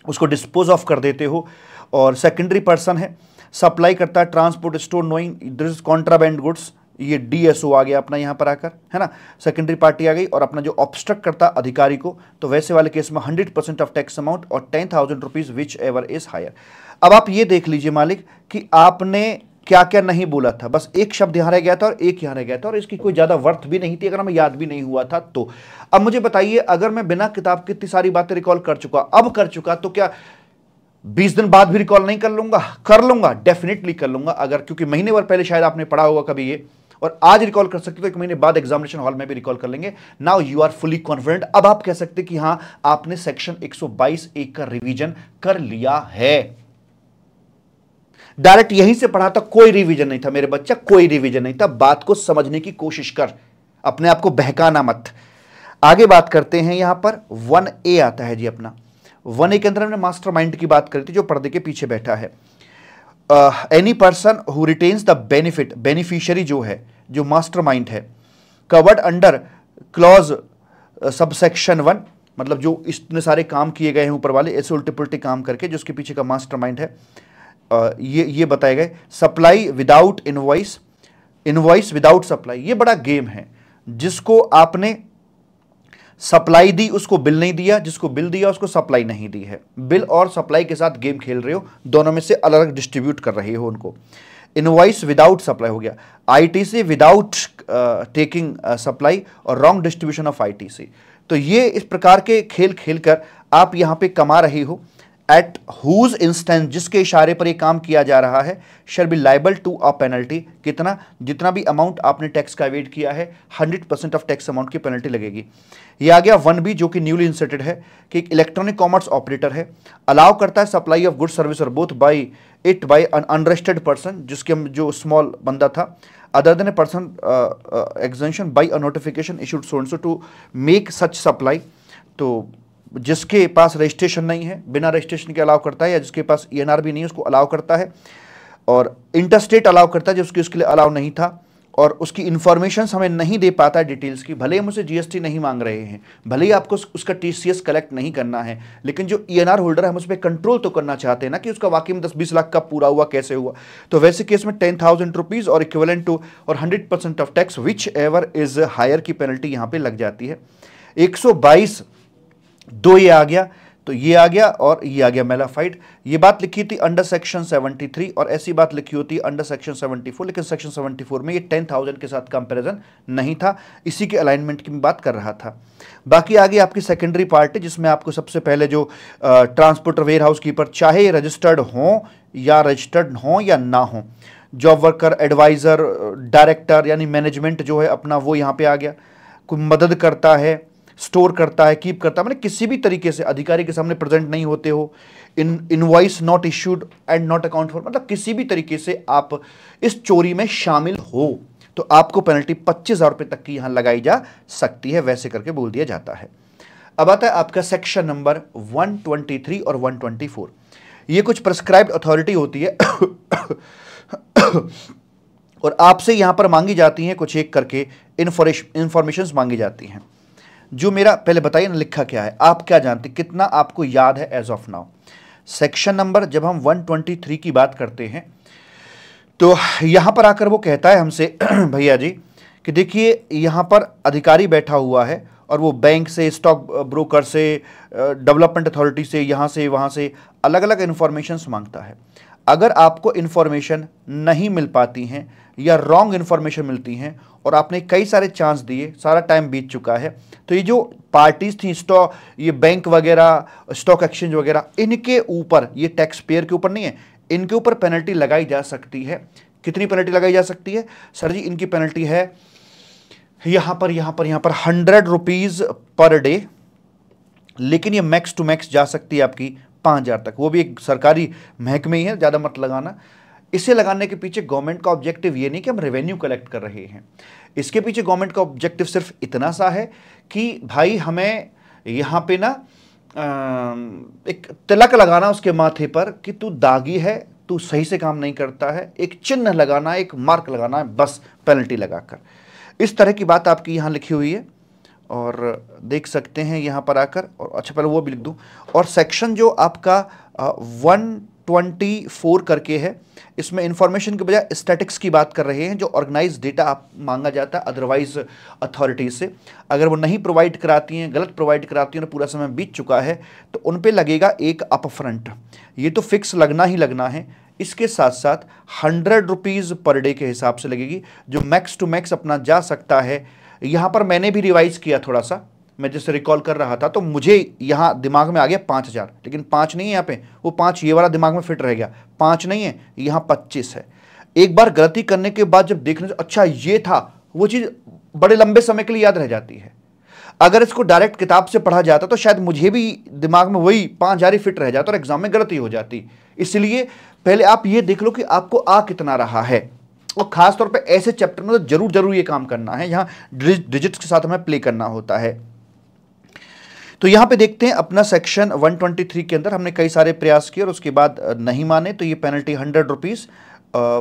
उसको डिस्पोज ऑफ कर देते हो। और सेकेंडरी पर्सन है, सप्लाई करता है, transport, store, knowing this contraband goods, ये DSO आ गया अपना यहाँ पर आकर, है ना, सेकेंडरी पार्टी आ गई। और अपना जो ऑब्स्ट्रक्ट करता अधिकारी को, तो वैसे वाले केस में 100% ऑफ टैक्स अमाउंट और 10,000 rupees whichever is higher. अब आप ये देख लीजिए मालिक कि आपने क्या क्या नहीं बोला था, बस एक शब्द यहाँ रह गया था और एक यहाँ रह गया था और इसकी कोई ज़्यादा वर्थ भी नहीं थी अगर हमें याद भी नहीं हुआ था तो। अब मुझे बताइए, अगर मैं बिना किताब की इतनी सारी बातें रिकॉल कर चुका तो क्या 20 दिन बाद भी रिकॉल नहीं कर लूंगा? कर लूंगा, डेफिनेटली कर लूंगा। अगर क्योंकि महीने भर पहले शायद आपने पढ़ा होगा कभी ये, और आज रिकॉल कर सकते तो 1 महीने बाद एग्जामिनेशन हॉल में भी रिकॉल कर लेंगे। Now you are fully confident. अब आप कह सकते कि हां आपने सेक्शन 122(1) का रिवीजन कर लिया है। डायरेक्ट यहीं से पढ़ा था, कोई रिवीजन नहीं था मेरे बच्चा, कोई रिवीजन नहीं था। बात को समझने की कोशिश कर, अपने आप को बहकाना मत। आगे बात करते हैं, यहां पर 1A आता है जी अपना। 1A के अंदर हमने मास्टरमाइंड की बात करी थी जो पर्दे के पीछे बैठा है। Any person who retains the benefit, beneficiary जो है, जो मास्टरमाइंड है, कवर्ड अंडर क्लॉज सबसेक्शन 1, मतलब जो इतने सारे काम किए गए हैं ऊपर वाले ऐसे उल्टे पुल्टे काम करके, जो उसके पीछे का मास्टरमाइंड है, ये बताए गए। Supply without invoice, invoice without supply, ये बड़ा गेम है। जिसको आपने सप्लाई दी उसको बिल नहीं दिया, जिसको बिल दिया उसको सप्लाई नहीं दी है। बिल और सप्लाई के साथ गेम खेल रहे हो, दोनों में से अलग अलग डिस्ट्रीब्यूट कर रहे हो उनको। इनवॉइस विदाउट सप्लाई हो गया, ITC विदाउट टेकिंग सप्लाई और रॉन्ग डिस्ट्रीब्यूशन ऑफ ITC। तो ये इस प्रकार के खेल खेलकर आप यहां पे कमा रहे हो। एट हुज इंस्टेंस, जिसके इशारे पर ये काम किया जा रहा है, shall be liable to a penalty, कितना, जितना भी अमाउंट आपने टैक्स का एवेड किया है 100% ऑफ टैक्स अमाउंट की पेनल्टी लगेगी। ये आ गया 1B जो कि न्यूली इंसर्टेड है कि एक इलेक्ट्रॉनिक कॉमर्स ऑपरेटर है, अलाउ करता है सप्लाई ऑफ गुड सर्विस और both by it by un unregistered person, जिसके जो स्मॉल बंदा था, other than a person exemption by a notification issued so and so to make such supply. तो जिसके पास रजिस्ट्रेशन नहीं है, बिना रजिस्ट्रेशन के अलाउ करता है, या जिसके पास ENR भी नहीं है उसको अलाउ करता है, और इंटरस्टेट अलाउ करता है जिसकी उसके लिए अलाउ नहीं था, और उसकी इंफॉर्मेशन हमें नहीं दे पाता है डिटेल्स की। भले ही हम उसे GST नहीं मांग रहे हैं, भले ही आपको उसका TCS कलेक्ट नहीं करना है, लेकिन जो ENR होल्डर है हम उस पर कंट्रोल तो करना चाहते हैं ना कि उसका वाकई में 10-20 लाख का पूरा हुआ कैसे हुआ। तो वैसे केस में 10,000 रुपीज़ और इक्विवेलेंट टू और 100% of tax whichever is higher की पेनल्टी यहाँ पे लग जाती है। 122(2) ये आ गया, तो ये आ गया और ये आ गया मेलाफाइड। ये बात लिखी थी अंडर सेक्शन 73 और ऐसी बात लिखी होती है अंडर सेक्शन 74, लेकिन सेक्शन 74 में ये 10,000 के साथ कंपैरिजन नहीं था, इसी के अलाइनमेंट की बात कर रहा था। बाकी आगे आपकी सेकेंडरी पार्ट है जिसमें आपको सबसे पहले जो ट्रांसपोर्टर, वेयर हाउस कीपर, चाहे रजिस्टर्ड हों या रजिस्टर्ड हों या ना हो, जॉब वर्कर, एडवाइज़र, डायरेक्टर यानी मैनेजमेंट जो है अपना वो यहाँ पे आ गया, कोई मदद करता है, स्टोर करता है, कीप करता है, मैंने किसी भी तरीके से अधिकारी के सामने प्रेजेंट नहीं होते हो, invoice not issued and not account for, मतलब किसी भी तरीके से आप इस चोरी में शामिल हो तो आपको पेनल्टी 25,000 रुपये तक की यहां लगाई जा सकती है, वैसे करके बोल दिया जाता है। अब आता है आपका सेक्शन नंबर 123 और 124। ये कुछ प्रिस्क्राइब्ड अथॉरिटी होती है और आपसे यहां पर मांगी जाती हैं कुछ एक करके इंफॉर्मेशन मांगी जाती हैं। जो मेरा पहले बताइए ना लिखा क्या है, आप क्या जानते, कितना आपको याद है as of now. Section number जब हम 123 की बात करते हैं तो यहां पर आकर वो कहता है हमसे भैया जी कि देखिए यहां पर अधिकारी बैठा हुआ है और वो बैंक से, स्टॉक ब्रोकर से, डेवलपमेंट अथॉरिटी से, यहाँ से वहाँ से अलग अलग इन्फॉर्मेशंस मांगता है। अगर आपको इंफॉर्मेशन नहीं मिल पाती हैं या रॉन्ग इंफॉर्मेशन मिलती हैं और आपने कई सारे चांस दिए, सारा टाइम बीत चुका है, तो ये जो पार्टीज थी, स्टॉक, ये बैंक वगैरह, स्टॉक एक्सचेंज वगैरह, इनके ऊपर, ये टैक्स पेयर के ऊपर नहीं है, इनके ऊपर पेनल्टी लगाई जा सकती है। कितनी पेनल्टी लगाई जा सकती है सर जी? इनकी पेनल्टी है यहां पर 100 रुपीज पर डे, लेकिन ये मैक्स टू मैक्स जा सकती है आपकी 5,000 तक। वो भी एक सरकारी महकमे ही है, ज़्यादा मत लगाना। इसे लगाने के पीछे गवर्नमेंट का ऑब्जेक्टिव ये नहीं कि हम रेवेन्यू कलेक्ट कर रहे हैं, इसके पीछे गवर्नमेंट का ऑब्जेक्टिव सिर्फ इतना सा है कि भाई हमें यहाँ पे ना एक तिलक लगाना उसके माथे पर कि तू दागी है, तू सही से काम नहीं करता है, एक चिन्ह लगाना, एक मार्क लगाना है, बस पेनल्टी लगाकर। इस तरह की बात आपकी यहाँ लिखी हुई है और देख सकते हैं यहाँ पर आकर। और अच्छा, पहले वो भी लिख दूँ। और सेक्शन जो आपका 124 करके है, इसमें इंफॉर्मेशन के बजाय स्टैटिक्स की बात कर रहे हैं। जो ऑर्गेनाइज डेटा आप मांगा जाता है अदरवाइज अथॉरिटीज से, अगर वो नहीं प्रोवाइड कराती हैं, गलत प्रोवाइड कराती हैं, पूरा समय बीत चुका है, तो उन पे लगेगा एक अपफ्रंट। ये तो फिक्स लगना ही लगना है। इसके साथ साथ 100 रुपीज़ पर डे के हिसाब से लगेगी, जो मैक्स टू मैक्स अपना जा सकता है। यहाँ पर मैंने भी रिवाइज किया थोड़ा सा, मैं जैसे रिकॉल कर रहा था तो मुझे यहाँ दिमाग में आ गया 5,000, लेकिन 5 नहीं है यहाँ पे, वो 5 ये वाला दिमाग में फिट रह गया, 5 नहीं है, यहाँ 25 है। एक बार गलती करने के बाद जब देखने से अच्छा ये था, वो चीज़ बड़े लंबे समय के लिए याद रह जाती है। अगर इसको डायरेक्ट किताब से पढ़ा जाता तो शायद मुझे भी दिमाग में वही 5,000 ही फिट रह जाता और एग्जाम में गलती हो जाती। इसलिए पहले आप ये देख लो कि आपको आ कितना रहा है, और खास तौर पे ऐसे चैप्टर में तो जरूर ये काम करना है, यहाँ डिजिट्स के साथ हमें प्ले करना होता है। तो यहाँ पे देखते हैं अपना सेक्शन 123 के अंदर हमने कई सारे प्रयास किए और उसके बाद नहीं माने, तो ये penalty 100 rupees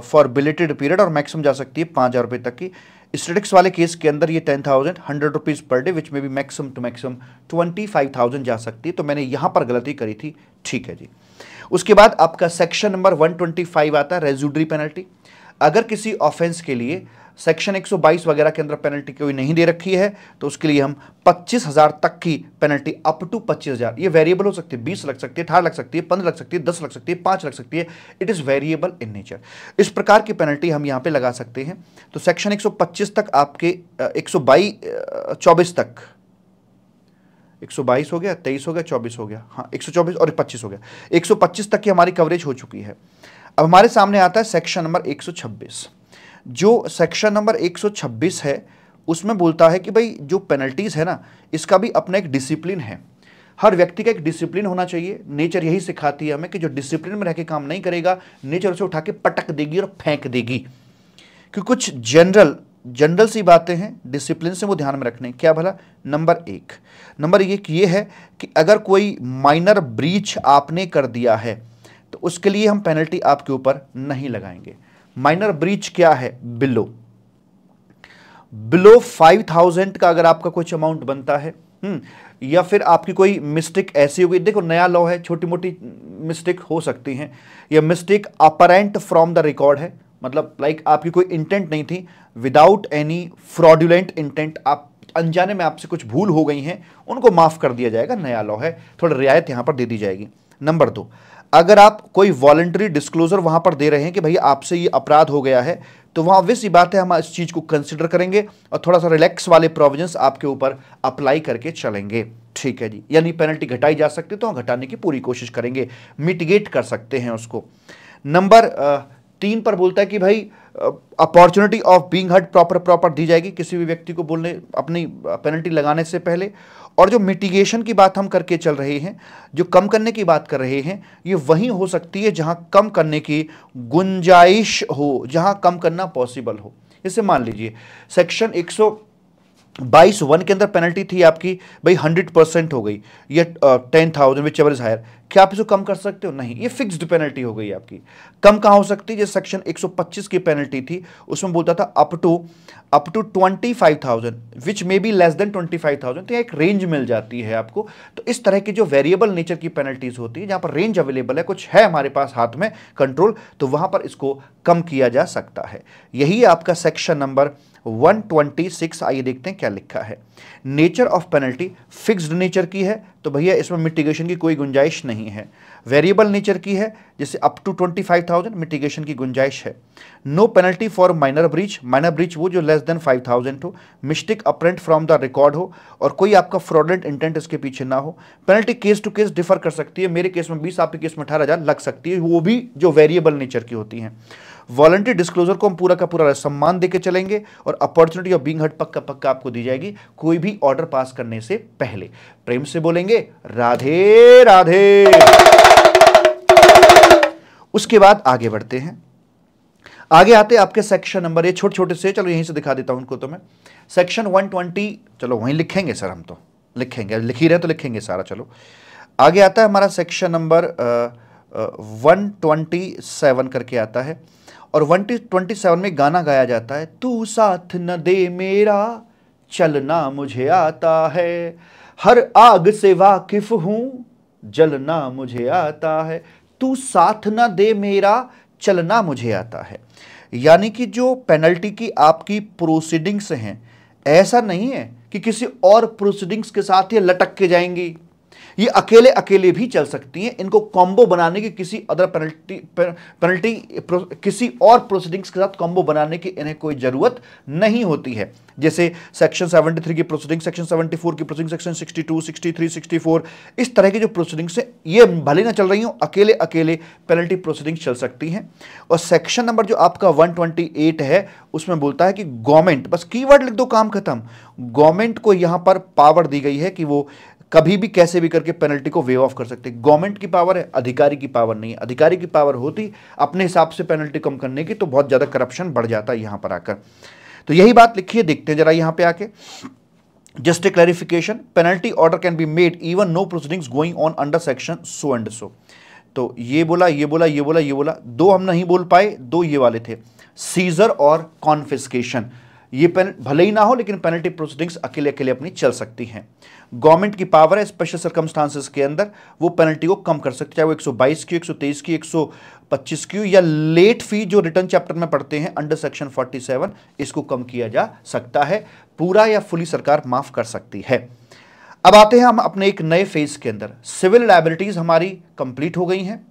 for belated period और मैक्सिमम जा सकती है 5,000 रुपये तक की। स्टेटिक्स वाले केस के अंदर ये 10,000 100 रुपीज़ पर डे, विच में भी मैक्सिमम टू मैक्सिमम 25,000 जा सकती है। तो मैंने यहाँ पर गलती करी थी, ठीक है जी। उसके बाद आपका सेक्शन नंबर 125 आता है रेज्यूडरी पेनल्टी। अगर किसी ऑफेंस के लिए सेक्शन 122 वगैरह के अंदर पेनल्टी कोई नहीं दे रखी है, तो उसके लिए हम 25,000 तक की पेनल्टी, अप टू 25,000, ये वेरिएबल हो सकती है, 20 लग सकती है, 18 लग सकती है, 15 लग सकती है, 10 लग सकती है, 5 लग सकती है, it is variable in nature. इस प्रकार की पेनल्टी हम यहाँ पे लगा सकते हैं। तो सेक्शन 125 तक आपके 122 तक, 122 हो गया, 23 हो गया, 24 हो गया, हाँ 124 और 25 हो गया, 125 तक की हमारी कवरेज हो चुकी है। अब हमारे सामने आता है सेक्शन नंबर 126। जो सेक्शन नंबर 126 है उसमें बोलता है कि भाई जो पेनल्टीज़ है ना, इसका भी अपना एक डिसिप्लिन है। हर व्यक्ति का एक डिसिप्लिन होना चाहिए। नेचर यही सिखाती है हमें कि जो डिसिप्लिन में रह के काम नहीं करेगा, नेचर उसे उठा के पटक देगी और फेंक देगी। क्योंकि कुछ जनरल सी बातें हैं, डिसिप्लिन से वो ध्यान में रखने। क्या भला? नंबर एक ये है कि अगर कोई माइनर ब्रीच आपने कर दिया है तो उसके लिए हम पेनल्टी आपके ऊपर नहीं लगाएंगे। माइनर ब्रीच क्या है? बिलो 5,000 का अगर आपका कुछ अमाउंट बनता है, या फिर आपकी कोई मिस्टेक ऐसी हो गई, देखो नया लॉ है, छोटी मोटी मिस्टेक हो सकती हैं, या mistake apparent from the record है, मतलब लाइक आपकी कोई इंटेंट नहीं थी, विदाउट एनी फ्रॉडुलेंट इंटेंट, आप अनजाने में आपसे कुछ भूल हो गई हैं, उनको माफ कर दिया जाएगा, नया लॉ है, थोड़ा रियायत यहां पर दे दी जाएगी। नंबर 2, अगर आप कोई वॉलंटरी डिस्क्लोजर वहां पर दे रहे हैं कि भैया आपसे ये अपराध हो गया है, तो वहां ऑब्वियस सी बात है हम इस चीज को कंसिडर करेंगे और थोड़ा सा रिलैक्स वाले प्रोविजंस आपके ऊपर अप्लाई करके चलेंगे, ठीक है जी। यानी पेनल्टी घटाई जा सकती है तो हम घटाने की पूरी कोशिश करेंगे, मिटिगेट कर सकते हैं उसको। नंबर 3 पर बोलता है कि भाई opportunity of being heard proper दी जाएगी किसी भी व्यक्ति को बोलने, अपनी पेनल्टी लगाने से पहले। और जो मिटिगेशन की बात हम करके चल रहे हैं, जो कम करने की बात कर रहे हैं, ये वहीं हो सकती है जहां कम करने की गुंजाइश हो, जहां कम करना पॉसिबल हो। जैसे मान लीजिए सेक्शन 122(1) के अंदर पेनल्टी थी आपकी भाई 100% हो गई, ये 10,000 विच एवर इज हायर, क्या आप इसको कम कर सकते हो? नहीं, ये फिक्स्ड पेनल्टी हो गई आपकी। कम कहाँ हो सकती है? जैसे सेक्शन 125 की पेनल्टी थी, उसमें बोलता था up to 25,000 which may be less than 25,000, तो एक रेंज मिल जाती है आपको। तो इस तरह की जो वेरिएबल नेचर की पेनल्टीज होती है, जहां पर रेंज अवेलेबल है, कुछ है हमारे पास हाथ में कंट्रोल, तो वहां पर इसको कम किया जा सकता है। यही है आपका सेक्शन नंबर 126। आइए देखते हैं क्या लिखा है। Nature of penalty fixed nature की है, तो भैया इसमें मिटिगेशन की कोई गुंजाइश नहीं है। वेरिएबल नेचर की है, जैसे अप टू 25,000 मिटिगेशन की गुंजाइश है। No penalty for minor breach वो जो लेस देन 5,000 हो, mistake apparent from the record हो और कोई आपका फ्रॉडलेंट इंटेंट इसके पीछे ना हो। Penalty case to case differ कर सकती है, मेरे केस में 20, आपके केस में 18,000 लग सकती है, वो भी जो वेरिएबल नेचर की होती हैं। वॉलंटरी डिस्क्लोजर को हम पूरा का पूरा सम्मान देके चलेंगे और अपॉर्चुनिटी ऑफ बीइंग हर्ड पक्का पक्का आपको दी जाएगी कोई भी ऑर्डर पास करने से पहले। प्रेम से बोलेंगे राधे राधे। उसके बाद आगे बढ़ते हैं, आगे आते आपके सेक्शन नंबर, ये छोटे छोटे से, चलो यहीं से दिखा देता हूं उनको तो मैं। सेक्शन 120, चलो वहीं लिखेंगे सर, हम तो लिखेंगे, लिख ही रहे तो लिखेंगे सारा। चलो आगे आता है हमारा सेक्शन नंबर 127 करके आता है, और 127 में गाना गाया जाता है, तू साथ न दे मेरा चलना मुझे आता है, हर आग से वाकिफ हूं जलना मुझे आता है, तू साथ न दे मेरा चलना मुझे आता है। यानी कि जो पेनल्टी की आपकी प्रोसीडिंग्स हैं, ऐसा नहीं है कि किसी और प्रोसीडिंग्स के साथ ये लटक के जाएंगी, ये अकेले अकेले भी चल सकती हैं। इनको कॉम्बो बनाने की किसी अदर पेनल्टी किसी और प्रोसीडिंग्स के साथ कॉम्बो बनाने की इन्हें कोई जरूरत नहीं होती है। जैसे सेक्शन 73 की प्रोसीडिंग, सेक्शन 74 की प्रोसीडिंग, सेक्शन 62, 63, 64, इस तरह की जो प्रोसीडिंग्स हैं ये भले ना चल रही हो, अकेले अकेले पेनल्टी प्रोसीडिंग्स चल सकती हैं। और सेक्शन नंबर जो आपका 128 है उसमें बोलता है कि गवर्नमेंट, बस कीवर्ड लिख दो, काम खत्म। गवर्नमेंट को यहां पर पावर दी गई है कि वो कभी भी कैसे भी करके पेनल्टी को वेव ऑफ कर सकते हैं। गवर्नमेंट की पावर है, अधिकारी की पावर नहीं है। अधिकारी की पावर होती अपने हिसाब से पेनल्टी कम करने की, तो बहुत ज्यादा करप्शन बढ़ जाता है यहां पर आकर। तो यही बात लिखी है, देखते हैं जरा यहां पे आके। Just a clarification, penalty order can be made even know proceedings going on under section so and सो। तो ये बोला, ये बोला, ये बोला, ये बोला, दो हम नहीं बोल पाए, दो ये वाले थे, सीजर और कॉन्फिस्केशन। ये भले ही ना हो लेकिन पेनल्टी प्रोसीडिंग्स अकेले अकेले अपनी चल सकती हैं। गवर्नमेंट की पावर है स्पेशल सर्कमस्टांसेस के अंदर वो पेनल्टी को कम कर सकती है, चाहे वो 122 की, 123 की, 125 की, या लेट फी जो रिटर्न चैप्टर में पढ़ते हैं अंडर सेक्शन 47, इसको कम किया जा सकता है। पूरा या फुली सरकार माफ कर सकती है। अब आते हैं हम अपने एक नए फेज के अंदर। सिविल लायबिलिटीज हमारी कंप्लीट हो गई हैं,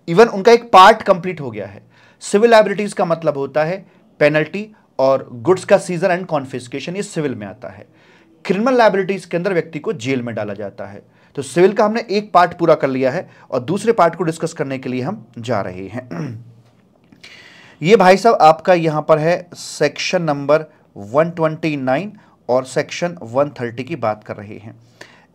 इवन उनका एक पार्ट कंप्लीट हो गया है। सिविल लायबिलिटीज का मतलब होता है पेनल्टी और गुड्स का सीजर एंड कॉन्फिस्केशन, ये सिविल में आता है। क्रिमिनल लायबिलिटीज के अंदर व्यक्ति को जेल में डाला जाता है। तो सिविल का हमने एक पार्ट पूरा कर लिया है और दूसरे पार्ट को डिस्कस करने के लिए हम जा रहे हैं। ये भाई साहब आपका यहां पर है सेक्शन नंबर 129 और सेक्शन 130 की बात कर रहे हैं।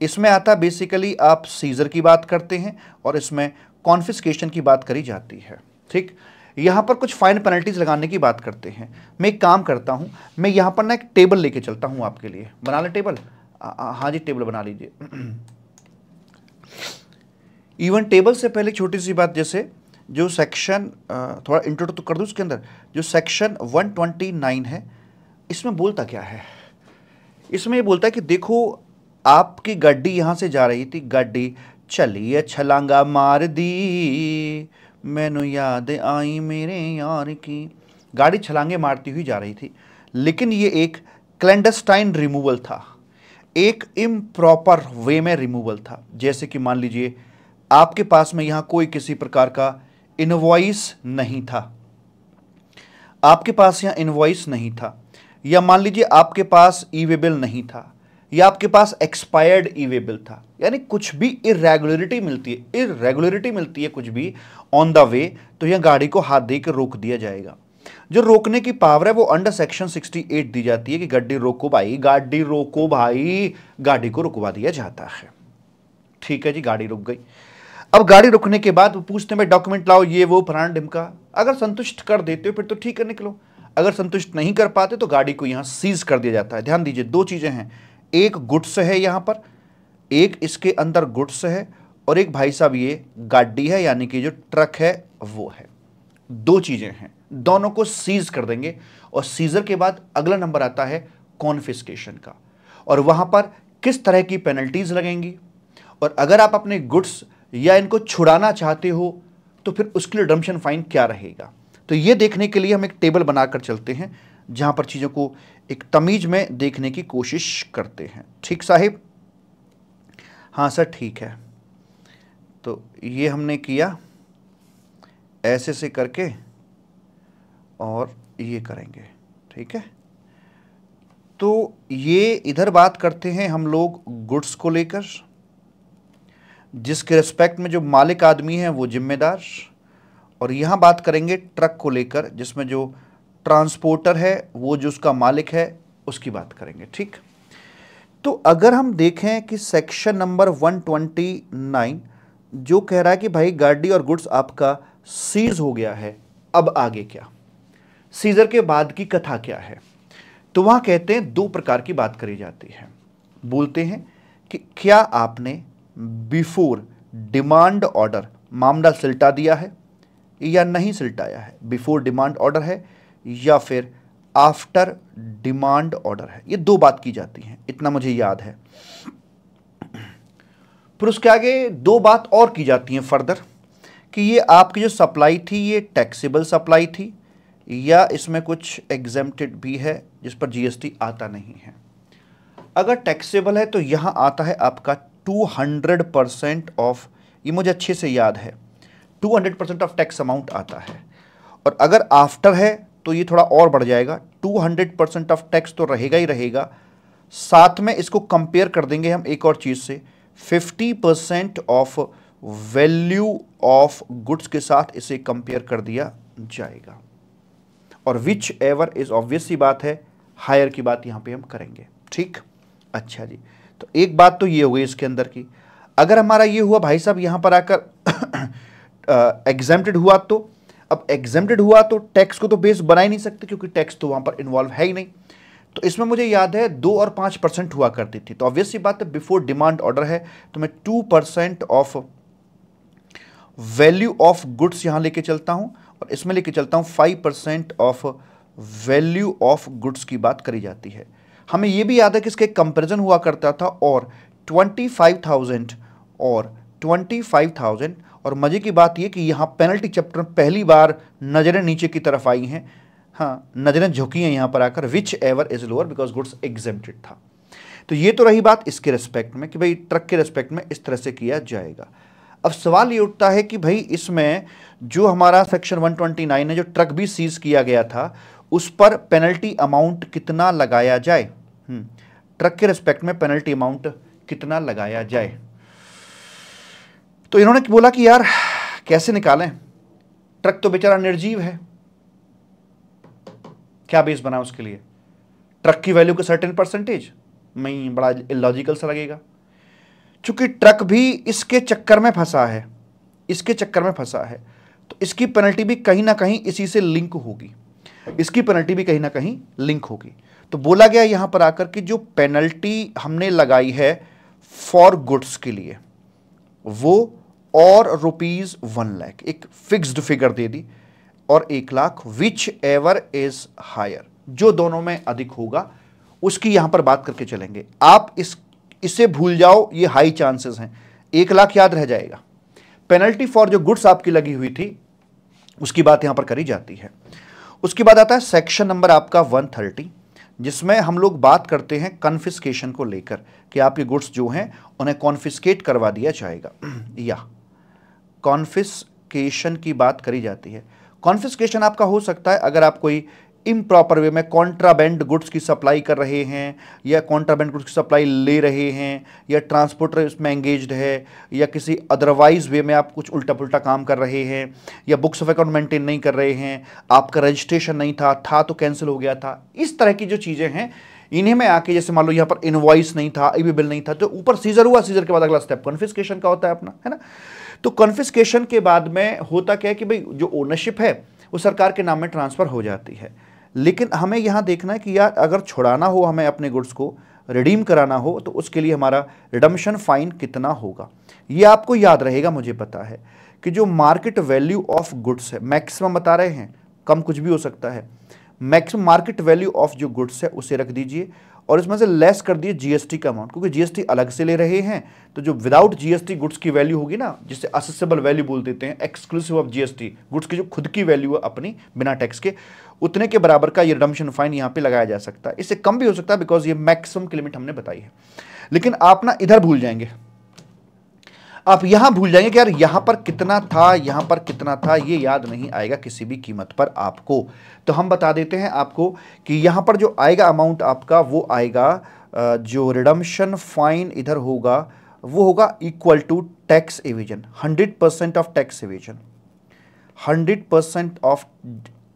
इसमें आता बेसिकली आप सीजर की बात करते हैं और इसमें कॉन्फिस्केशन की बात करी जाती है। ठीक, यहां पर कुछ फाइन पेनल्टीज लगाने की बात करते हैं। मैं एक काम करता हूं, मैं यहां पर ना एक टेबल लेके चलता हूं आपके लिए। बना ले टेबल? हाँ जी, टेबल बना लीजिए। इवन टेबल से पहले छोटी सी बात, जैसे जो सेक्शन थोड़ा इंट्रो तो कर दूं उसके अंदर, जो सेक्शन 129 है इसमें बोलता क्या है? इसमें ये बोलता है कि देखो आपकी गाड़ी यहां से जा रही थी, गाड़ी चली छलांगा मार दी, मैनू याद आई मेरे यार की। गाड़ी छलांगे मारती हुई जा रही थी, लेकिन ये एक क्लैंडस्टाइन रिमूवल था, एक इम्प्रॉपर वे में रिमूवल था। जैसे कि मान लीजिए आपके पास में यहां कोई किसी प्रकार का इनवॉइस नहीं था, आपके पास यहां इनवॉइस नहीं था, या मान लीजिए आपके पास ई वे बिल नहीं था, या आपके पास एक्सपायर्ड ई वे बिल था, यानी कुछ भी इरेगुलरिटी मिलती है कुछ भी ऑन द वे, तो यह गाड़ी को हाथ दे के रोक दिया जाएगा। जो रोकने की पावर है वो अंडर सेक्शन 68 दी जाती है कि गाड़ी रोको भाई, गाड़ी रोको भाई, गाड़ी को रुकवा दिया जाता है। ठीक है जी, गाड़ी रुक गई। अब गाड़ी रुकने के बाद वो पूछते हैं भाई डॉक्यूमेंट लाओ, ये वो फलाना ढिमका। अगर संतुष्ट कर देते हो फिर तो ठीक है, निकलो। अगर संतुष्ट नहीं कर पाते तो गाड़ी को यहां सीज कर दिया जाता है। ध्यान दीजिए, दो चीजें हैं, एक गुड्स है यहां पर, एक इसके अंदर गुड्स है, और एक भाई साहब ये गाड़ी है, यानी कि जो ट्रक है वो है। दो चीजें हैं, दोनों को सीज कर देंगे। और सीजर के बाद अगला नंबर आता है कॉन्फिस्केशन का, और वहां पर किस तरह की पेनल्टीज लगेंगी, और अगर आप अपने गुड्स या इनको छुड़ाना चाहते हो तो फिर उसके लिए रिडम्पशन फाइन क्या रहेगा। तो ये देखने के लिए हम एक टेबल बनाकर चलते हैं जहां पर चीजों को एक तमीज में देखने की कोशिश करते हैं। ठीक साहिब? हाँ सर ठीक है। तो ये हमने किया ऐसे से करके और ये करेंगे, ठीक है। तो ये इधर बात करते हैं हम लोग गुड्स को लेकर, जिसके रिस्पेक्ट में जो मालिक आदमी है वो जिम्मेदार, और यहाँ बात करेंगे ट्रक को लेकर जिसमें जो ट्रांसपोर्टर है वो जो उसका मालिक है उसकी बात करेंगे, ठीक। तो अगर हम देखें कि सेक्शन नंबर 129 जो कह रहा है कि भाई गाड़ी और गुड्स आपका सीज हो गया है, अब आगे क्या, सीजर के बाद की कथा क्या है, तो वहां कहते हैं दो प्रकार की बात करी जाती है। बोलते हैं कि क्या आपने बिफोर डिमांड ऑर्डर मामला सिलटा दिया है या नहीं सिलटाया है, बिफोर डिमांड ऑर्डर है या फिर आफ्टर डिमांड ऑर्डर है, ये दो बात की जाती है, इतना मुझे याद है। फिर उसके आगे दो बात और की जाती हैं फर्दर कि ये आपकी जो सप्लाई थी ये टैक्सेबल सप्लाई थी या इसमें कुछ एग्जेम्प्टेड भी है जिस पर जीएसटी आता नहीं है। अगर टैक्सेबल है तो यहां आता है आपका 200% ऑफ, ये मुझे अच्छे से याद है, 200% ऑफ टैक्स अमाउंट आता है। और अगर आफ्टर है तो ये थोड़ा और बढ़ जाएगा, 200% ऑफ टैक्स तो रहेगा ही रहेगा, साथ में इसको कंपेयर कर देंगे हम एक और चीज से, 50% ऑफ वैल्यू ऑफ गुड्स के साथ इसे कंपेयर कर दिया जाएगा। और विच एवर इज ऑब्वियस सी बात है, हायर की बात यहां पे हम करेंगे, ठीक। अच्छा जी, तो एक बात तो ये हो गई इसके अंदर की। अगर हमारा ये हुआ भाई साहब यहां पर आकर एग्जेम्प्टेड हुआ, तो अब एग्जेम्प्टेड हुआ तो टैक्स को तो बेस बना ही नहीं सकते क्योंकि टैक्स तो वहां पर इन्वॉल्व है ही नहीं। तो इसमें मुझे याद है 2 और 5% हुआ करती थी, तो ऑब्वियस सी बात है बिफोर डिमांड ऑर्डर है तो मैं 2% ऑफ वैल्यू ऑफ गुड्स यहां लेके चलता हूं और इसमें लेके चलता हूं 5% ऑफ वैल्यू ऑफ गुड्स की बात करी जाती है। हमें यह भी याद है कि इसका एक कंपेरिजन हुआ करता था और 25,000 और 25,000, और मजे की बात यह कि यहां पेनल्टी चैप्टर में पहली बार नजरें नीचे की तरफ आई हैं, हाँ नजरें झुकी हैं यहां पर आकर, which ever is lower because goods exempted था। तो ये तो रही बात इसके रेस्पेक्ट में कि भाई ट्रक के रेस्पेक्ट में इस तरह से किया जाएगा। अब सवाल ये उठता है कि भाई इसमें जो हमारा सेक्शन 129 है, जो ट्रक भी सीज किया गया था, उस पर पेनल्टी अमाउंट कितना लगाया जाए, ट्रक के रेस्पेक्ट में पेनल्टी अमाउंट कितना लगाया जाए। तो इन्होंने बोला कि यार कैसे निकालें, ट्रक तो बेचारा निर्जीव है, क्या बेस बना उसके लिए, ट्रक की वैल्यू का सर्टेन परसेंटेज में, बड़ा इलॉजिकल सा लगेगा। चूंकि ट्रक भी इसके चक्कर में फंसा है, इसके चक्कर में फंसा है, तो इसकी पेनल्टी भी कहीं ना कहीं इसी से लिंक होगी, इसकी पेनल्टी भी कहीं ना कहीं लिंक होगी। तो बोला गया यहां पर आकर कि जो पेनल्टी हमने लगाई है फॉर गुड्स के लिए वो और ₹1 लाख, एक फिक्स्ड फिगर दे दी, और 1 lakh, whichever is higher, जो दोनों में अधिक होगा उसकी यहां पर बात करके चलेंगे। आप इसे भूल जाओ, ये हाई चांसेस हैं, 1 लाख याद रह जाएगा। पेनल्टी फॉर जो गुड्स आपकी लगी हुई थी उसकी बात यहां पर करी जाती है। उसके बाद आता है सेक्शन नंबर आपका 130, जिसमें हम लोग बात करते हैं कॉन्फिस्केशन को लेकर कि आपके गुड्स जो हैं उन्हें कॉन्फिस्केट करवा दिया जाएगा या कॉन्फिस्केशन की बात करी जाती है। कॉन्फिस्केशन आपका हो सकता है अगर आप कोई इम्प्रॉपर वे में कॉन्ट्राबैंड गुड्स की सप्लाई कर रहे हैं या कॉन्ट्राबैंड गुड्स की सप्लाई ले रहे हैं या ट्रांसपोर्टर इसमें एंगेज्ड है या किसी अदरवाइज वे में आप कुछ उल्टा पुल्टा काम कर रहे हैं या बुक्स ऑफ अकाउंट मेंटेन नहीं कर रहे हैं, आपका रजिस्ट्रेशन नहीं था तो कैंसिल हो गया था, इस तरह की जो चीज़ें हैं इन्हें में आके, जैसे मान लो यहाँ पर इनवॉइस नहीं था, ईबी बिल नहीं था, तो ऊपर सीजर हुआ, सीजर के बाद अगला स्टेप कॉन्फिस्केशन का होता है अपना, है ना। तो कॉन्फिस्केशन के बाद में होता क्या है कि भाई जो ओनरशिप है वो सरकार के नाम में ट्रांसफर हो जाती है, लेकिन हमें यहां देखना है कि यार अगर छुड़ाना हो हमें अपने गुड्स को, रिडीम कराना हो, तो उसके लिए हमारा रिडम्पशन फाइन कितना होगा। ये आपको याद रहेगा, मुझे पता है कि जो मार्केट वैल्यू ऑफ गुड्स है, मैक्सिमम बता रहे हैं, कम कुछ भी हो सकता है, मैक्सिमम मार्केट वैल्यू ऑफ जो गुड्स है उसे रख दीजिए और इसमें से लेस कर दिए जीएसटी का अमाउंट, क्योंकि जीएसटी अलग से ले रहे हैं, तो जो विदाउट जीएसटी गुड्स की वैल्यू होगी ना, जिसे असेसेबल वैल्यू बोल देते हैं, एक्सक्लूसिव ऑफ जीएसटी, गुड्स की जो खुद की वैल्यू है अपनी बिना टैक्स के, उतने के बराबर का ये रिडम्पशन फाइन यहाँ पे लगाया जा सकता है। इससे कम भी हो सकता है बिकॉज ये मैक्सिमम की लिमिट हमने बताई है। लेकिन आप ना इधर भूल जाएंगे, आप यहां भूल जाएंगे कि यार यहां पर कितना था, यहां पर कितना था, ये याद नहीं आएगा किसी भी कीमत पर आपको। तो हम बता देते हैं आपको कि यहां पर जो आएगा अमाउंट आपका, वो आएगा जो रिडम्पशन फाइन इधर होगा वो होगा equal to tax evasion, 100% of tax evasion, 100% of.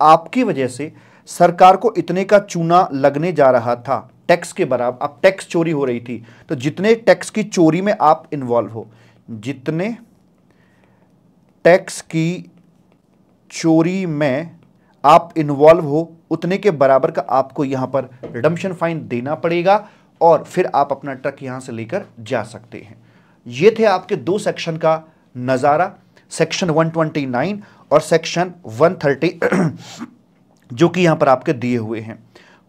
आपकी वजह से सरकार को इतने का चूना लगने जा रहा था टैक्स के बराबर, अब टैक्स चोरी हो रही थी, तो जितने टैक्स की चोरी में आप इन्वॉल्व हो, जितने टैक्स की चोरी में आप इन्वॉल्व हो, उतने के बराबर का आपको यहां पर रिडम्पशन फाइन देना पड़ेगा और फिर आप अपना ट्रक यहां से लेकर जा सकते हैं। ये थे आपके दो सेक्शन का नजारा, सेक्शन 129 और सेक्शन 130 जो कि यहां पर आपके दिए हुए हैं।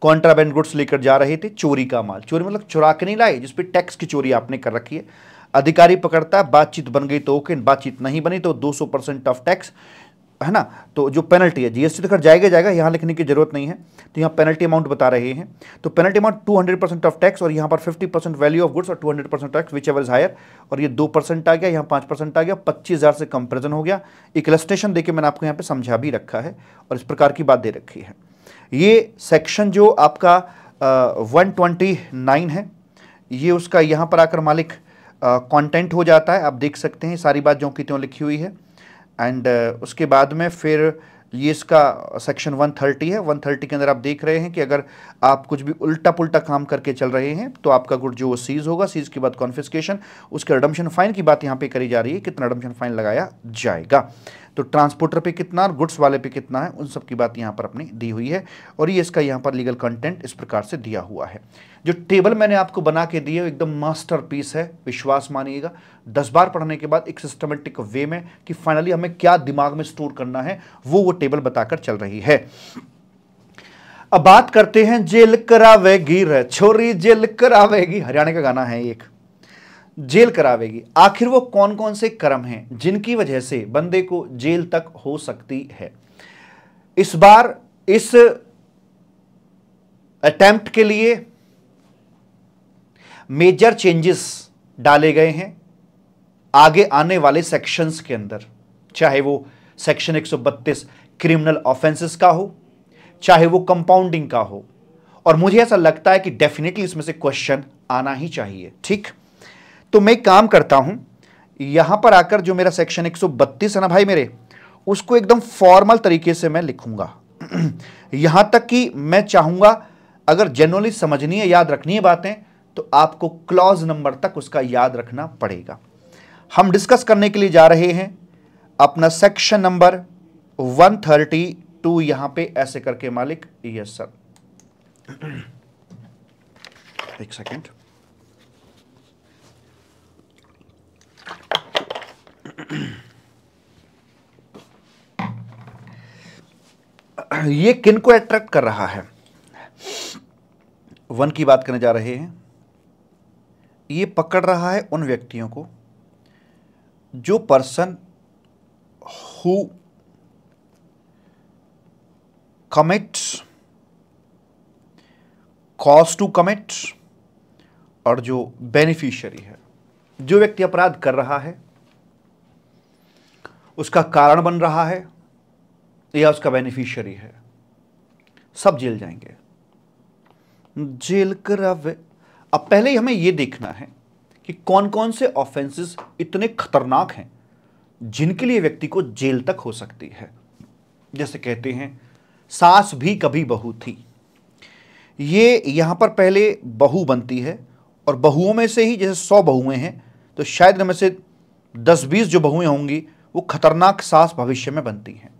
कॉन्ट्राबैंड गुड्स लेकर जा रहे थे, चोरी का माल, चोरी मतलब चुरा के नहीं लाए, जिसपे टैक्स की चोरी आपने कर रखी है। अधिकारी पकड़ता है, बातचीत बन गई तो ओके, बातचीत नहीं बनी तो 200% ऑफ टैक्स, है ना। तो जो पेनल्टी है, जीएसटी तो कर जाएगा जाएगा, यहां लिखने की जरूरत नहीं है, तो यहां पेनल्टी अमाउंट बता रहे हैं। तो पेनल्टी अमाउंट 200% ऑफ टैक्स, और यहां पर 50% वैल्यू ऑफ गुड्स और 200% tax whichever is higher, और ये 2% आ गया, यहां 5% आ गया, 25,000 से कंपेरिजन हो गया। एक इलस्ट्रेशन देके मैंने आपको यहां पे समझा भी रखा है और इस प्रकार की बात दे रखी है। ये सेक्शन जो आपका 129 है, ये उसका यहां पर आकर मालिक कंटेंट हो जाता है। आप देख सकते हैं सारी बात जो की त्यों लिखी हुई है। एंड उसके बाद में फिर ये इसका सेक्शन 130 है। 130 के अंदर आप देख रहे हैं कि अगर आप कुछ भी उल्टा पुल्टा काम करके चल रहे हैं तो आपका गुड जो सीज होगा, सीज के बाद कॉन्फिस्केशन, उसके रिडम्पशन फाइन की बात यहाँ पे करी जा रही है, कितना रिडम्पशन फाइन लगाया जाएगा, तो ट्रांसपोर्टर पे कितना और गुड्स वाले पे कितना है, उन सब की बात यहाँ पर अपनी दी हुई है। और ये इसका यहाँ पर लीगल कंटेंट इस प्रकार से दिया हुआ है। जो टेबल मैंने आपको बना के दी है एकदम मास्टरपीस है, विश्वास मानिएगा। 10 बार पढ़ने के बाद एक सिस्टमेटिक वे में कि फाइनली हमें क्या दिमाग में स्टोर करना है, वो टेबल बताकर चल रही है। अब बात करते हैं जेल करावेगी रे छोरी जेल करावेगी, हरियाणा का गाना है एक, जेल करावेगी। आखिर वो कौन कौन से कर्म हैं जिनकी वजह से बंदे को जेल तक हो सकती है। इस बार इस अटेम्प्ट के लिए मेजर चेंजेस डाले गए हैं आगे आने वाले सेक्शंस के अंदर, चाहे वो सेक्शन 132 क्रिमिनल ऑफेंसेस का हो, चाहे वो कंपाउंडिंग का हो, और मुझे ऐसा लगता है कि डेफिनेटली इसमें से क्वेश्चन आना ही चाहिए। ठीक, तो मैं काम करता हूं, यहां पर आकर जो मेरा सेक्शन 132 है ना भाई मेरे, उसको एकदम फॉर्मल तरीके से मैं लिखूंगा। यहां तक कि मैं चाहूंगा अगर जनरली समझनी है, याद रखनी है बातें, तो आपको क्लॉज नंबर तक उसका याद रखना पड़ेगा। हम डिस्कस करने के लिए जा रहे हैं अपना सेक्शन नंबर 132, यहां पे ऐसे करके मालिक, यस सर, एक सेकेंड, ये किन को अट्रैक्ट कर रहा है, 1 की बात करने जा रहे हैं। ये पकड़ रहा है उन व्यक्तियों को जो person who commits, cause to commit, और जो बेनिफिशियरी है, जो व्यक्ति अपराध कर रहा है, उसका कारण बन रहा है या उसका बेनिफिशियरी है, सब जेल जाएंगे। जेल करावे। अब पहले ही हमें यह देखना है कि कौन कौन से ऑफेंसेस इतने खतरनाक हैं जिनके लिए व्यक्ति को जेल तक हो सकती है। जैसे कहते हैं सास भी कभी बहू थी, ये यहां पर पहले बहू बनती है, और बहुओं में से ही जैसे 100 बहुएं हैं तो शायद इनमें से 10-20 जो बहुएं होंगी वो खतरनाक सास भविष्य में बनती हैं।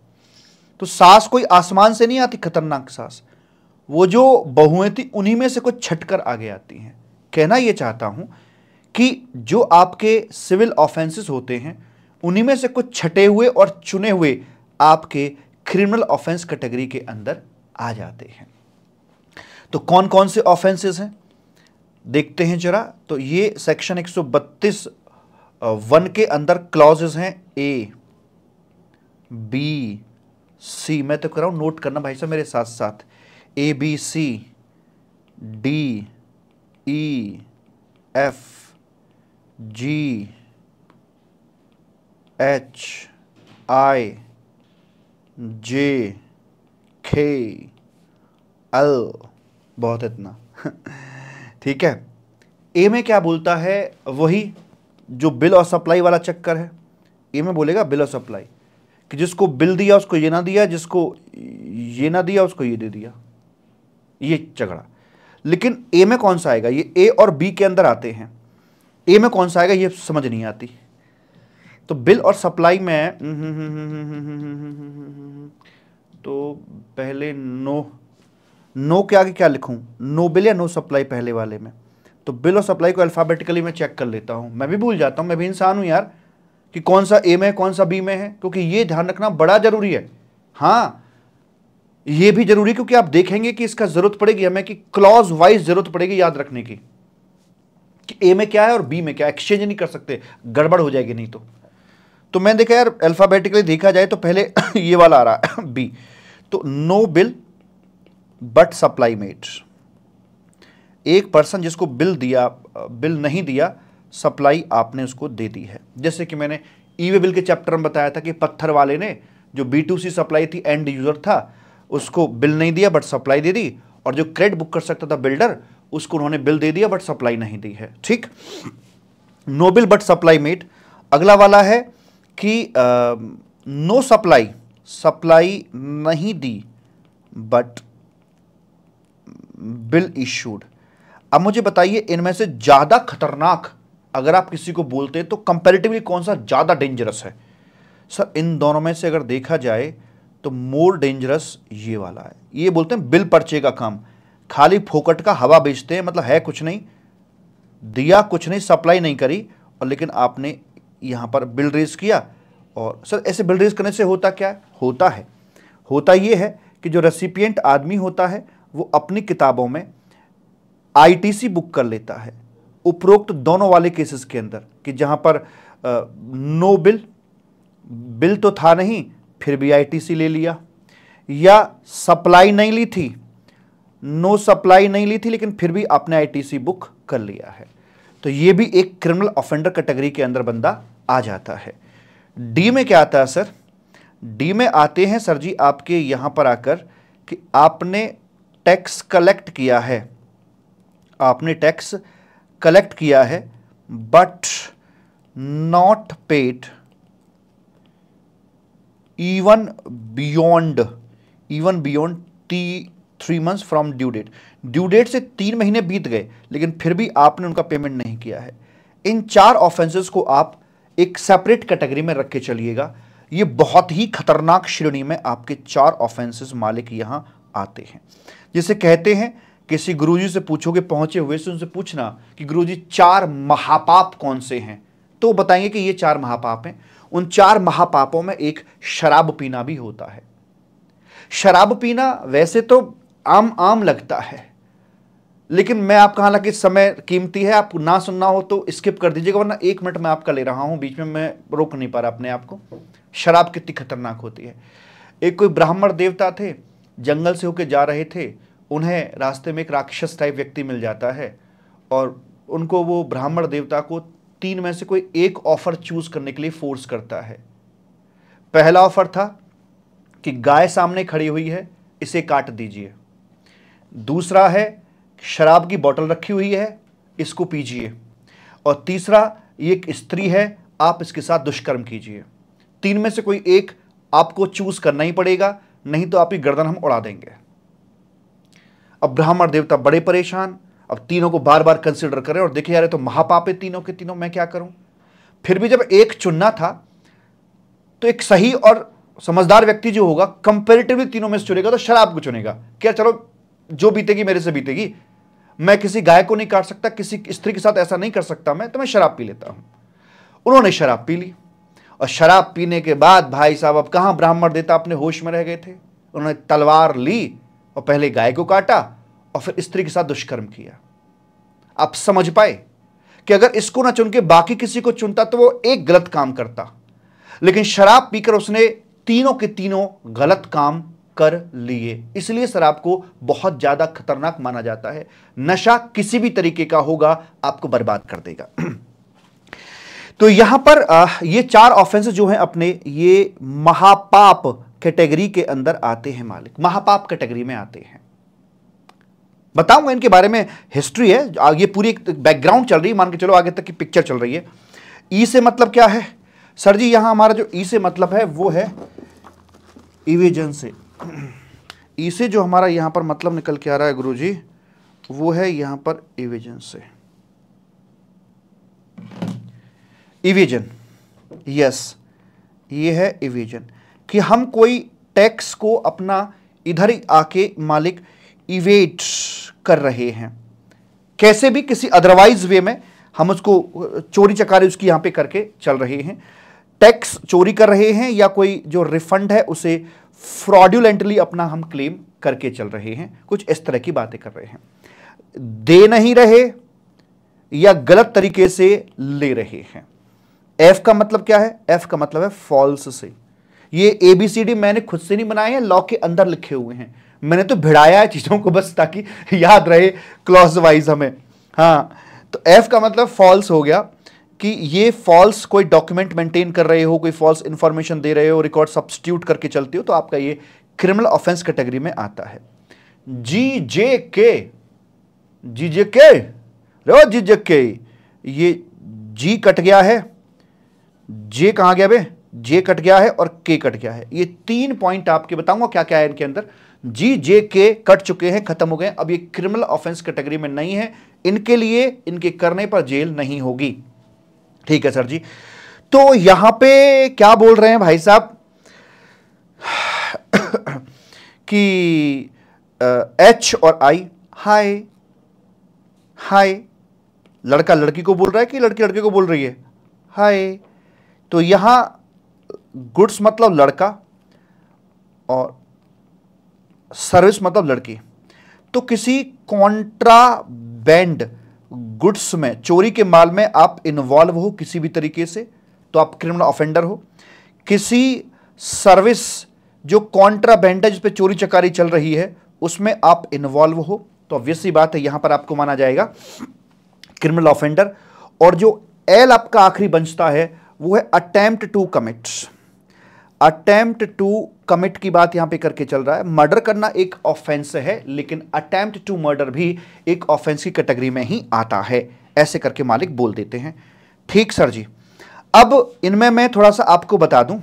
तो सास कोई आसमान से नहीं आती, खतरनाक सास, वो जो बहुएं थी उन्हीं में से कुछ छटकर आगे आती हैं। कहना यह चाहता हूं कि जो आपके सिविल ऑफेंसेस होते हैं उन्हीं में से कुछ छटे हुए और चुने हुए आपके क्रिमिनल ऑफेंस कैटेगरी के अंदर आ जाते हैं। तो कौन कौन से ऑफेंसेस हैं देखते हैं जरा। तो ये सेक्शन 132 1 के अंदर क्लॉजेस हैं A, B, C, मैं तो कर रहा हूं, नोट करना भाई साहब मेरे साथ साथ, A, B, C, D, E, F, G, HIJKL, बहुत इतना ठीक है। ए में क्या बोलता है, वही जो बिल और सप्लाई वाला चक्कर है। ए में बोलेगा बिल और सप्लाई, कि जिसको बिल दिया उसको ये ना दिया, जिसको ये ना दिया उसको ये दे दिया, ये झगड़ा। लेकिन ए में कौन सा आएगा, ये ए और बी के अंदर आते हैं, ए में कौन सा आएगा ये समझ नहीं आती। तो बिल और सप्लाई में तो पहले नो के आगे क्या लिखूं, नो बिल या नो सप्लाई पहले वाले में। तो बिल और सप्लाई को अल्फाबेटिकली मैं चेक कर लेता हूं, मैं भी भूल जाता हूं, मैं भी इंसान हूं यार, कि कौन सा ए में है कौन सा बी में है, क्योंकि ये ध्यान रखना बड़ा जरूरी है। हाँ ये भी जरूरी, क्योंकि आप देखेंगे कि इसका जरूरत पड़ेगी हमें, कि क्लॉज वाइज जरूरत पड़ेगी याद रखने की, कि ए में क्या है और बी में क्या है, एक्सचेंज नहीं कर सकते, गड़बड़ हो जाएगी नहीं तो मैंने देखा यार अल्फाबेटिकली देखा जाए तो पहले ये वाला आ रहा है बी, तो no bill but supply made. एक पर्सन जिसको बिल दिया, बिल नहीं दिया, सप्लाई आपने उसको दे दी है। जैसे कि मैंने ई वे बिल के चैप्टर में बताया था कि पत्थर वाले ने जो B2C सप्लाई थी, एंड यूजर था, उसको बिल नहीं दिया बट सप्लाई दे दी, और जो क्रेडिट बुक कर सकता था बिल्डर, उसको उन्होंने बिल दे दिया बट सप्लाई नहीं दी है। ठीक, no bill but supply made. अगला वाला है कि नो सप्लाई, सप्लाई नहीं दी बट बिल इशूड। अब मुझे बताइए इनमें से ज्यादा खतरनाक अगर आप किसी को बोलते हैं तो कंपैरेटिवली कौन सा ज्यादा डेंजरस है? सर इन दोनों में से अगर देखा जाए तो मोर डेंजरस ये वाला है। ये बोलते हैं बिल पर्चे का काम, खाली फोकट का हवा बेचते हैं, मतलब है कुछ नहीं, दिया कुछ नहीं, सप्लाई नहीं करी, और लेकिन आपने यहां पर बिल रेज किया। और सर ऐसे बिल रेज करने से होता क्या है? होता ये है कि जो रेसिपिएंट आदमी होता है वो अपनी किताबों में ITC बुक कर लेता है, उपरोक्त दोनों वाले केसेस के अंदर, कि जहां पर नो बिल तो था नहीं फिर भी ITC ले लिया, या सप्लाई नहीं ली थी, नो सप्लाई नहीं ली थी लेकिन फिर भी आपने ITC बुक कर लिया है। तो ये भी एक क्रिमिनल ऑफेंडर कैटेगरी के अंदर बंदा आ जाता है। डी में क्या आता है सर? डी में आते हैं सर जी आपके यहां पर आकर कि आपने टैक्स कलेक्ट किया है, आपने टैक्स कलेक्ट किया है but not paid even beyond 3 months from due date से 3 महीने बीत गए लेकिन फिर भी आपने उनका पेमेंट नहीं किया है। इन 4 ऑफेंसेस को आप एक सेपरेट कैटेगरी में रख के चलिएगा। ये बहुत ही खतरनाक श्रेणी में आपके 4 ऑफेंसेस मालिक यहां आते हैं। जिसे कहते हैं, किसी गुरुजी से पूछोगे पहुंचे हुए से, उनसे पूछना कि गुरुजी 4 महापाप कौन से हैं, तो बताएंगे कि ये 4 महापाप हैं। उन 4 महापापों में एक शराब पीना भी होता है। शराब पीना वैसे तो आम लगता है, लेकिन मैं आपका, हालांकि समय कीमती है, आप ना सुनना हो तो स्किप कर दीजिएगा, वरना 1 मिनट मैं आपका ले रहा हूं, बीच में मैं रोक नहीं पा रहा अपने आप को। शराब कितनी खतरनाक होती है। एक कोई ब्राह्मण देवता थे, जंगल से होकर जा रहे थे, उन्हें रास्ते में एक राक्षस टाइप व्यक्ति मिल जाता है और उनको, वो ब्राह्मण देवता को 3 में से कोई एक ऑफर चूज करने के लिए फोर्स करता है। पहला ऑफर था कि गाय सामने खड़ी हुई है, इसे काट दीजिए। दूसरा है शराब की बोतल रखी हुई है, इसको पीजिए। और तीसरा, ये एक स्त्री है, आप इसके साथ दुष्कर्म कीजिए। 3 में से कोई एक आपको चूज करना ही पड़ेगा, नहीं तो आपकी गर्दन हम उड़ा देंगे। अब ब्राह्मण देवता बड़े परेशान, अब तीनों को बार बार कंसिडर करें और देखे यार तो महापाप है तीनों के तीनों, मैं क्या करूं। फिर भी जब एक चुनना था तो एक सही और समझदार व्यक्ति जो होगा कंपैरेटिवली तीनों में से चुनेगा, तो शराब को चुनेगा। क्या चलो जो बीतेगी मेरे से बीतेगी, मैं किसी गाय को नहीं काट सकता, किसी स्त्री के साथ ऐसा नहीं कर सकता मैं, तो मैं शराब पी लेता हूं। उन्होंने शराब पी ली, और शराब पीने के बाद भाई साहब अब कहां ब्राह्मण देवता अपने होश में रह गए थे। उन्होंने तलवार ली और पहले गाय को काटा और फिर स्त्री के साथ दुष्कर्म किया। आप समझ पाए कि अगर इसको ना चुन के बाकी किसी को चुनता तो वो एक गलत काम करता, लेकिन शराब पीकर उसने तीनों के तीनों गलत काम कर लिए। इसलिए शराब को बहुत ज्यादा खतरनाक माना जाता है। नशा किसी भी तरीके का होगा आपको बर्बाद कर देगा। तो यहां पर ये 4 ऑफेंस जो हैं अपने, ये महापाप कैटेगरी के अंदर आते हैं मालिक, महापाप कैटेगरी में आते हैं। बताऊंगा इनके बारे में, हिस्ट्री है, ये पूरी एक बैकग्राउंड चल रही है, मान के चलो आगे तक की पिक्चर चल रही है। ई से मतलब क्या है सर जी? यहां हमारा जो ई से मतलब है वो है इवेजन से। ई से जो हमारा यहां पर मतलब निकल के आ रहा है गुरुजी, वो है यहां पर इवेजन से। इवेजन, यस, ये है इवेजन, कि हम कोई टैक्स को अपना इधर ही आके मालिक इवेट कर रहे हैं, कैसे भी किसी अदरवाइज वे में हम उसको चोरी चकारी उसकी यहां पे करके चल रहे हैं, टैक्स चोरी कर रहे हैं, या कोई जो रिफंड है उसे फ्रॉड्यूलेंटली अपना हम क्लेम करके चल रहे हैं, कुछ इस तरह की बातें कर रहे हैं। दे नहीं रहे या गलत तरीके से ले रहे हैं। एफ का मतलब क्या है? एफ का मतलब है फॉल्स से। ये एबीसीडी मैंने खुद से नहीं बनाए हैं, लॉ के अंदर लिखे हुए हैं, मैंने तो भिड़ाया है चीजों को बस ताकि याद रहे क्लॉज वाइज हमें। हाँ, तो एफ का मतलब फॉल्स हो गया, कि ये फॉल्स कोई डॉक्यूमेंट मेंटेन कर रहे हो, कोई फॉल्स इंफॉर्मेशन दे रहे हो, रिकॉर्ड सब्स्टिट्यूट करके चलते हो, तो आपका ये क्रिमिनल ऑफेंस कैटेगरी में आता है। जी जे के, ये जी कट गया है, जे कहां गया बे? जे कट गया है और के कट गया है। ये 3 पॉइंट आपके बताऊंगा क्या क्या है इनके अंदर। जी जे के कट चुके हैं, खत्म हो गए, अब ये क्रिमिनल ऑफेंस कैटेगरी में नहीं है, इनके लिए इनके करने पर जेल नहीं होगी। ठीक है सर जी। तो यहां पे क्या बोल रहे हैं भाई साहब कि एच और आई, हाय हाय, लड़का लड़की को बोल रहा है कि लड़की लड़के को बोल रही है? हाय। तो यहां गुड्स मतलब लड़का और सर्विस मतलब लड़की। तो किसी कॉन्ट्राबैंड गुड्स में, चोरी के माल में आप इन्वॉल्व हो किसी भी तरीके से, तो आप क्रिमिनल ऑफेंडर हो। किसी सर्विस जो कॉन्ट्राबैंड है, जिस पे चोरी चकारी चल रही है, उसमें आप इन्वॉल्व हो, तो ऑब्वियस सी बात है यहां पर आपको माना जाएगा क्रिमिनल ऑफेंडर। और जो एल आपका आखिरी बचता है वो है attempt to commit. Attempt to commit की बात यहां पे करके चल रहा है। मर्डर करना एक ऑफेंस है, लेकिन अटेम्प्ट टू मर्डर भी एक ऑफेंस की कैटेगरी में ही आता है, ऐसे करके मालिक बोल देते हैं। ठीक सर जी। अब इनमें मैं थोड़ा सा आपको बता दूं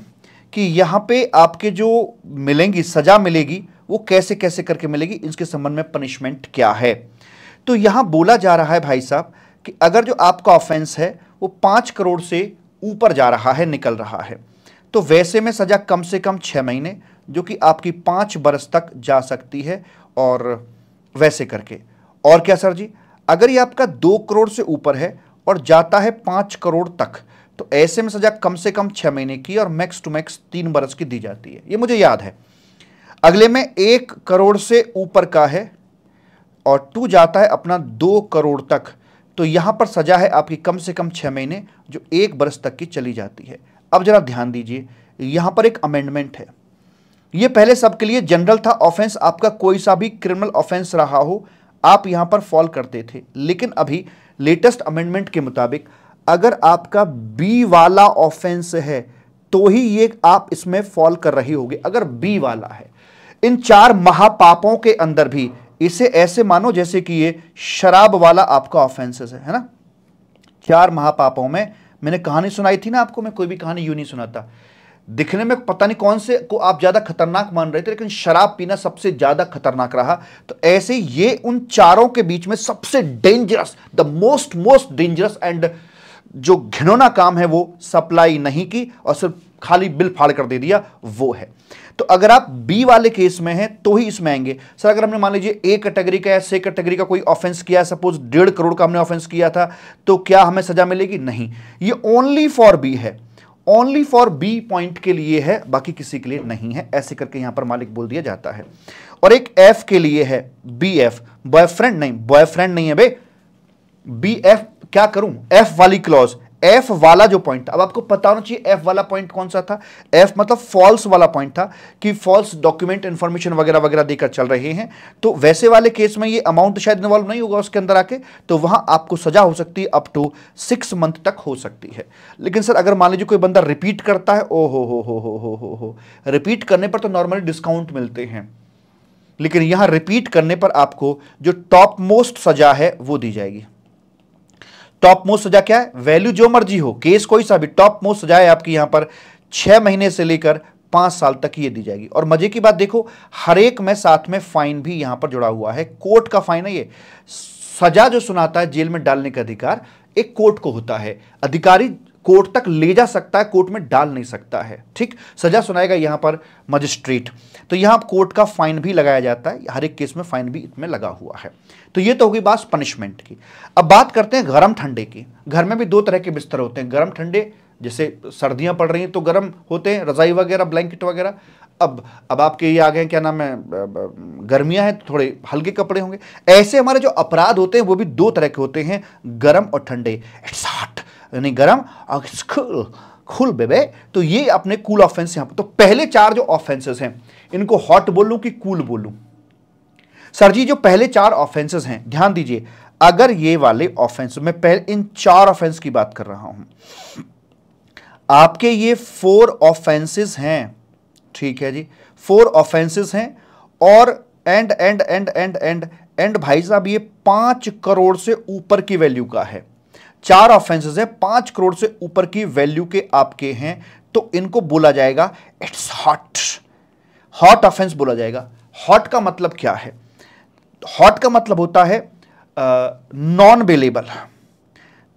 कि यहां पे आपके जो मिलेंगी, सजा मिलेगी, वो कैसे कैसे करके मिलेगी, इसके संबंध में पनिशमेंट क्या है। तो यहां बोला जा रहा है भाई साहब कि अगर जो आपका ऑफेंस है वो 5 करोड़ से ऊपर जा रहा है, निकल रहा है, तो वैसे में सजा कम से कम 6 महीने, जो कि आपकी 5 बरस तक जा सकती है, और वैसे करके। और क्या सर जी? अगर ये आपका 2 करोड़ से ऊपर है और जाता है 5 करोड़ तक, तो ऐसे में सजा कम से कम 6 महीने की और मैक्स टू मैक्स 3 बरस की दी जाती है, ये मुझे याद है। अगले में 1 करोड़ से ऊपर का है और 2 जाता है अपना 2 करोड़ तक, तो यहां पर सजा है आपकी कम से कम 6 महीने, जो 1 बरस तक की चली जाती है। अब जरा ध्यान दीजिए, यहां पर एक अमेंडमेंट है। ये पहले सबके लिए जनरल था, ऑफेंस आपका कोई सा भी क्रिमिनल ऑफेंस रहा हो, आप यहां पर फॉल करते थे। लेकिन अभी लेटेस्ट अमेंडमेंट के मुताबिक अगर आपका बी वाला ऑफेंस है तो ही ये आप इसमें फॉल कर रही होगी, अगर बी वाला है। इन 4 महापापों के अंदर भी इसे ऐसे मानो जैसे कि ये शराब वाला आपका ऑफेंसेस है ना। 4 महापापों में मैंने कहानी सुनाई थी ना आपको, मैं कोई भी कहानी यूं नहीं सुनाता। दिखने में पता नहीं कौन से को आप ज्यादा खतरनाक मान रहे थे, लेकिन शराब पीना सबसे ज्यादा खतरनाक रहा। तो ऐसे ये उन चारों के बीच में सबसे dangerous, the most dangerous and जो घिनौना काम है वो सप्लाई नहीं की और सिर्फ खाली बिल फाड़ कर दे दिया, वो है। तो अगर आप बी वाले केस में हैं तो ही इसमें आएंगे। सर अगर हमने मान लीजिए ए कैटेगरी का या सी कैटेगरी का कोई ऑफेंस किया, सपोज 1.5 करोड़ का हमने ऑफेंस किया था, तो क्या हमें सजा मिलेगी? नहीं, ये ओनली फॉर बी है, ओनली फॉर बी पॉइंट के लिए है, बाकी किसी के लिए नहीं है, ऐसे करके यहां पर मालिक बोल दिया जाता है। और एक एफ के लिए है, बी एफ, बॉयफ्रेंड नहीं, बॉयफ्रेंड नहीं है बे, बी एफ। क्या करूं? एफ वाली क्लॉज, एफ वाला जो पॉइंट था, अब आपको पता होना चाहिए एफ वाला पॉइंट कौन सा था। एफ मतलब फॉल्स वाला पॉइंट था कि फॉल्स डॉक्यूमेंट इंफॉर्मेशन वगैरह वगैरह देकर चल रहे हैं, तो वैसे वाले केस में ये अमाउंट शायद इन्वॉल्व नहीं होगा उसके अंदर आके, तो वहां आपको सजा हो सकती है अप टू 6 मंथ तक हो सकती है। लेकिन सर अगर मान लीजिए कोई बंदा रिपीट करता है, ओ हो, रिपीट करने पर तो नॉर्मली डिस्काउंट मिलते हैं, लेकिन यहां रिपीट करने पर आपको जो टॉप मोस्ट सजा है वो दी जाएगी। टॉप मोस्ट सजा क्या है? वैल्यू जो मर्जी हो, केस कोई सा भी, टॉप मोस्ट सजा है आपकी यहां पर 6 महीने से लेकर 5 साल तक ये दी जाएगी। और मजे की बात देखो, हर एक में साथ में फाइन भी यहां पर जुड़ा हुआ है, कोर्ट का फाइन है ये। सजा जो सुनाता है, जेल में डालने का अधिकार एक कोर्ट को होता है, अधिकारी कोर्ट तक ले जा सकता है, कोर्ट में डाल नहीं सकता है, ठीक। सजा सुनाएगा यहां पर मजिस्ट्रेट, तो यहां कोर्ट का फाइन भी लगाया जाता है, हर एक केस में फाइन भी इसमें लगा हुआ है। तो ये तो होगी बात पनिशमेंट की। अब बात करते हैं गर्म ठंडे की। घर में भी 2 तरह के बिस्तर होते हैं, गर्म ठंडे, जैसे सर्दियां पड़ रही हैं तो गर्म होते हैं, रजाई वगैरह, ब्लैंकेट वगैरह। अब आपके ये आ गए, क्या नाम है, गर्मियां हैं तो थोड़े हल्के कपड़े होंगे। ऐसे हमारे जो अपराध होते हैं वो भी 2 तरह के होते हैं, गर्म और ठंडे। इट्स हॉट यानी गर्म, और कूल बेबे, तो ये अपने कूल ऑफेंस यहां पर। तो पहले 4 जो ऑफेंसेस हैं इनको हॉट बोलूं कि कूल बोलूं? सर जी जो पहले 4 ऑफेंसेस हैं, ध्यान दीजिए, अगर ये वाले ऑफेंस, मैं पहले इन 4 ऑफेंस की बात कर रहा हूं, आपके ये 4 ऑफेंसेस हैं, ठीक है जी, 4 ऑफेंसेस हैं, और एंड भाई साहब ये 5 करोड़ से ऊपर की वैल्यू का है। 4 ऑफेंसेस है, 5 करोड़ से ऊपर की वैल्यू के आपके हैं, तो इनको बोला जाएगा इट्स हॉट, हॉट ऑफेंस बोला जाएगा। हॉट का मतलब क्या है? हॉट का मतलब होता है नॉन बेलेबल,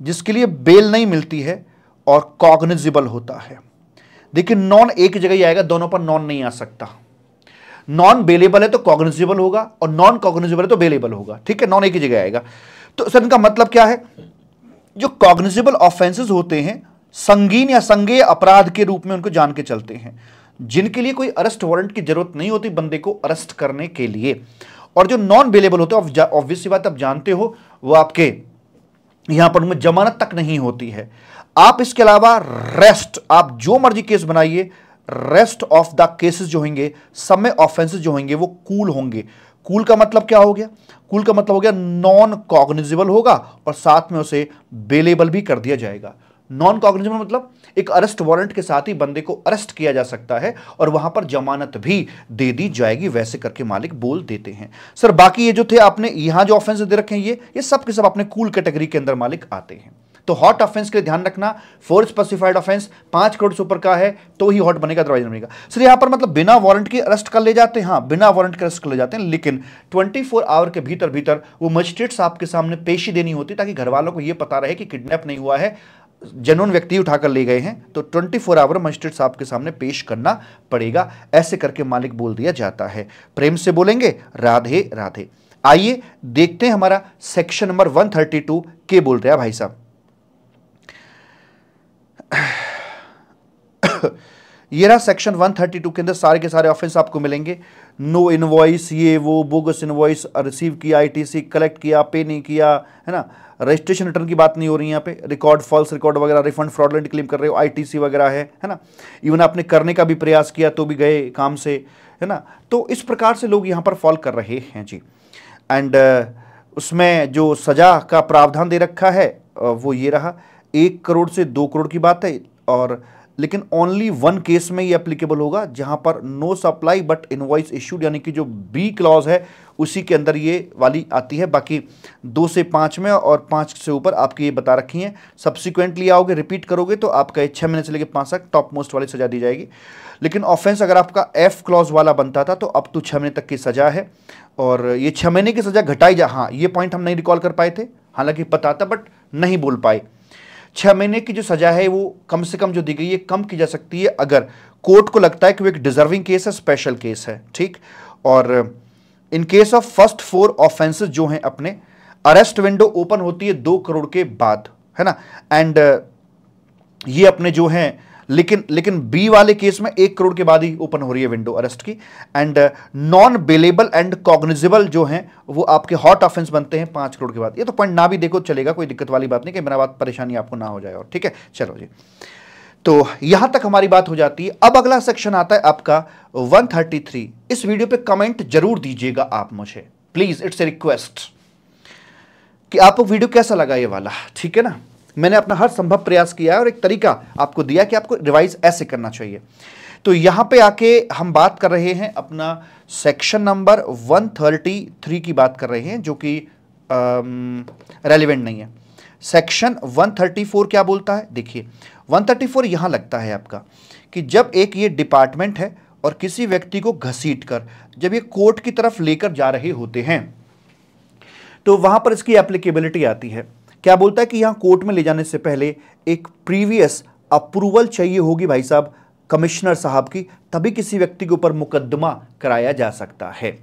जिसके लिए बेल नहीं मिलती है, और कॉग्निजिबल होता है। देखिए नॉन एक जगह ही आएगा, दोनों पर नॉन नहीं आ सकता। नॉन बेलेबल है तो कॉग्निजिबल होगा, और नॉन कॉग्निजिबल है तो बेलेबल होगा, ठीक है, नॉन एक ही जगह आएगा। तो सर इनका मतलब क्या है? जो कॉग्निजिबल ऑफेंसेस होते हैं, संगीन या संज्ञेय अपराध के रूप में उनको जान के चलते हैं, जिनके लिए कोई अरेस्ट वारंट की जरूरत नहीं होती बंदे को अरेस्ट करने के लिए। और जो नॉन बेलेबल होते हैं, ऑब्वियसली बात आप जानते हो, वो आपके यहां पर उनमें जमानत तक नहीं होती है। आप इसके अलावा रेस्ट, आप जो मर्जी केस बनाइए, रेस्ट ऑफ द केसेस जो होंगे, सब में ऑफेंसेस जो होंगे वो कूल होंगे। कूल का मतलब क्या हो गया? कूल का मतलब हो गया नॉन कॉग्निजिबल होगा, और साथ में उसे बेलेबल भी कर दिया जाएगा। नॉन कॉग्निजिबल मतलब एक अरेस्ट वारंट के साथ ही बंदे को अरेस्ट किया जा सकता है, और वहां पर जमानत भी दे दी जाएगी, वैसे करके मालिक बोल देते हैं। सर बाकी ये जो थे आपने यहां जो ऑफेंस दे रखे हैं, ये सब के सब अपने कूल कैटेगरी के अंदर मालिक आते हैं। तो हॉट ऑफेंस के लिए ध्यान रखना, 4 स्पेसिफाइड ऑफेंस 5 करोड़ से ऊपर का है तो ही हॉट बनेगा, अदरवाइज बनेगा। सर यहां पर मतलब बिना वारंट के अरेस्ट कर ले जाते हैं? हाँ, बिना वारंट के अरेस्ट कर ले जाते हैं, लेकिन 24 आवर के भीतर भीतर वो मजिस्ट्रेट साहब के सामने पेशी देनी होती, ताकि घर वालों को यह पता रहे कि किडनैप नहीं हुआ है, जेन्युइन व्यक्ति उठाकर ले गए हैं। तो 24 आवर मजिस्ट्रेट साहब के सामने पेश करना पड़ेगा, ऐसे करके मालिक बोल दिया जाता है। प्रेम से बोलेंगे राधे राधे। आइए देखते हैं हमारा सेक्शन नंबर 132 के बोल रहा है भाई साहब। ये रहा सेक्शन 132 के अंदर सारे के सारे ऑफेंस आपको मिलेंगे। नो इनवॉइस, ये वो, बोगस इनवॉइस रिसीव किया, आईटीसी कलेक्ट किया, पे नहीं किया, है ना, रजिस्ट्रेशन रिटर्न की बात नहीं हो रही यहाँ पे, रिकॉर्ड फॉल्स रिकॉर्ड वगैरह, रिफंड फ्रॉडलेंट क्लेम कर रहे हो, आईटीसी वगैरह है ना, इवन आपने करने का भी प्रयास किया तो भी गए काम से, है ना। तो इस प्रकार से लोग यहाँ पर फॉल कर रहे हैं जी। एंड उसमें जो सजा का प्रावधान दे रखा है वो ये रहा, 1 करोड़ से 2 करोड़ की बात है, और लेकिन ओनली 1 केस में ये एप्लीकेबल होगा, जहां पर no supply but invoice issued, यानी कि जो बी क्लॉज है उसी के अंदर ये वाली आती है। बाकी 2 से 5 में और 5 से ऊपर आपकी ये बता रखी हैं। सब्सिक्वेंटली आओगे, रिपीट करोगे तो आपका 6 महीने से लेकर 5 तक टॉप मोस्ट वाली सजा दी जाएगी। लेकिन ऑफेंस अगर आपका एफ क्लॉज वाला बनता था तो अब तो 6 महीने तक की सजा है, और ये 6 महीने की सजा घटाई जा, हाँ ये पॉइंट हम नहीं रिकॉल कर पाए थे, हालांकि पता था बट नहीं बोल पाए। 6 महीने की जो सजा है वो कम से कम जो दी गई है कम की जा सकती है अगर कोर्ट को लगता है कि वो एक डिजर्विंग केस है, स्पेशल केस है, ठीक। और in case of first 4 offences जो हैं अपने, अरेस्ट विंडो ओपन होती है 2 करोड़ के बाद, है ना। एंड ये अपने जो हैं लेकिन बी वाले केस में 1 करोड़ के बाद ही ओपन हो रही है विंडो अरेस्ट की। And non bailable and cognizable जो हैं वो आपके हॉट ऑफेंस बनते हैं 5 करोड़ के बाद। ये तो पॉइंट ना भी देखो चलेगा, कोई दिक्कत वाली बात नहीं कि मेरा बात परेशानी आपको ना हो जाए। और ठीक है, चलो जी, तो यहां तक हमारी बात हो जाती है। अब अगला सेक्शन आता है आपका 133। इस वीडियो पे कमेंट जरूर दीजिएगा आप मुझे, प्लीज, इट्स ए रिक्वेस्ट कि आपको वीडियो कैसा लगा ये वाला, ठीक है ना। मैंने अपना हर संभव प्रयास किया है और एक तरीका आपको दिया कि आपको रिवाइज ऐसे करना चाहिए। तो यहां पे आके हम बात कर रहे हैं अपना सेक्शन नंबर 133 की बात कर रहे हैं, जो कि रेलिवेंट नहीं है। सेक्शन 134 क्या बोलता है, देखिए 134 यहां लगता है आपका कि जब एक ये डिपार्टमेंट है और किसी व्यक्ति को घसीट कर जब ये कोर्ट की तरफ लेकर जा रहे होते हैं तो वहां पर इसकी एप्लीकेबिलिटी आती है। क्या बोलता है कि यहां कोर्ट में ले जाने से पहले एक प्रीवियस अप्रूवल चाहिए होगी भाई साहब कमिश्नर साहब की, तभी किसी व्यक्ति के ऊपर मुकदमा कराया जा सकता है।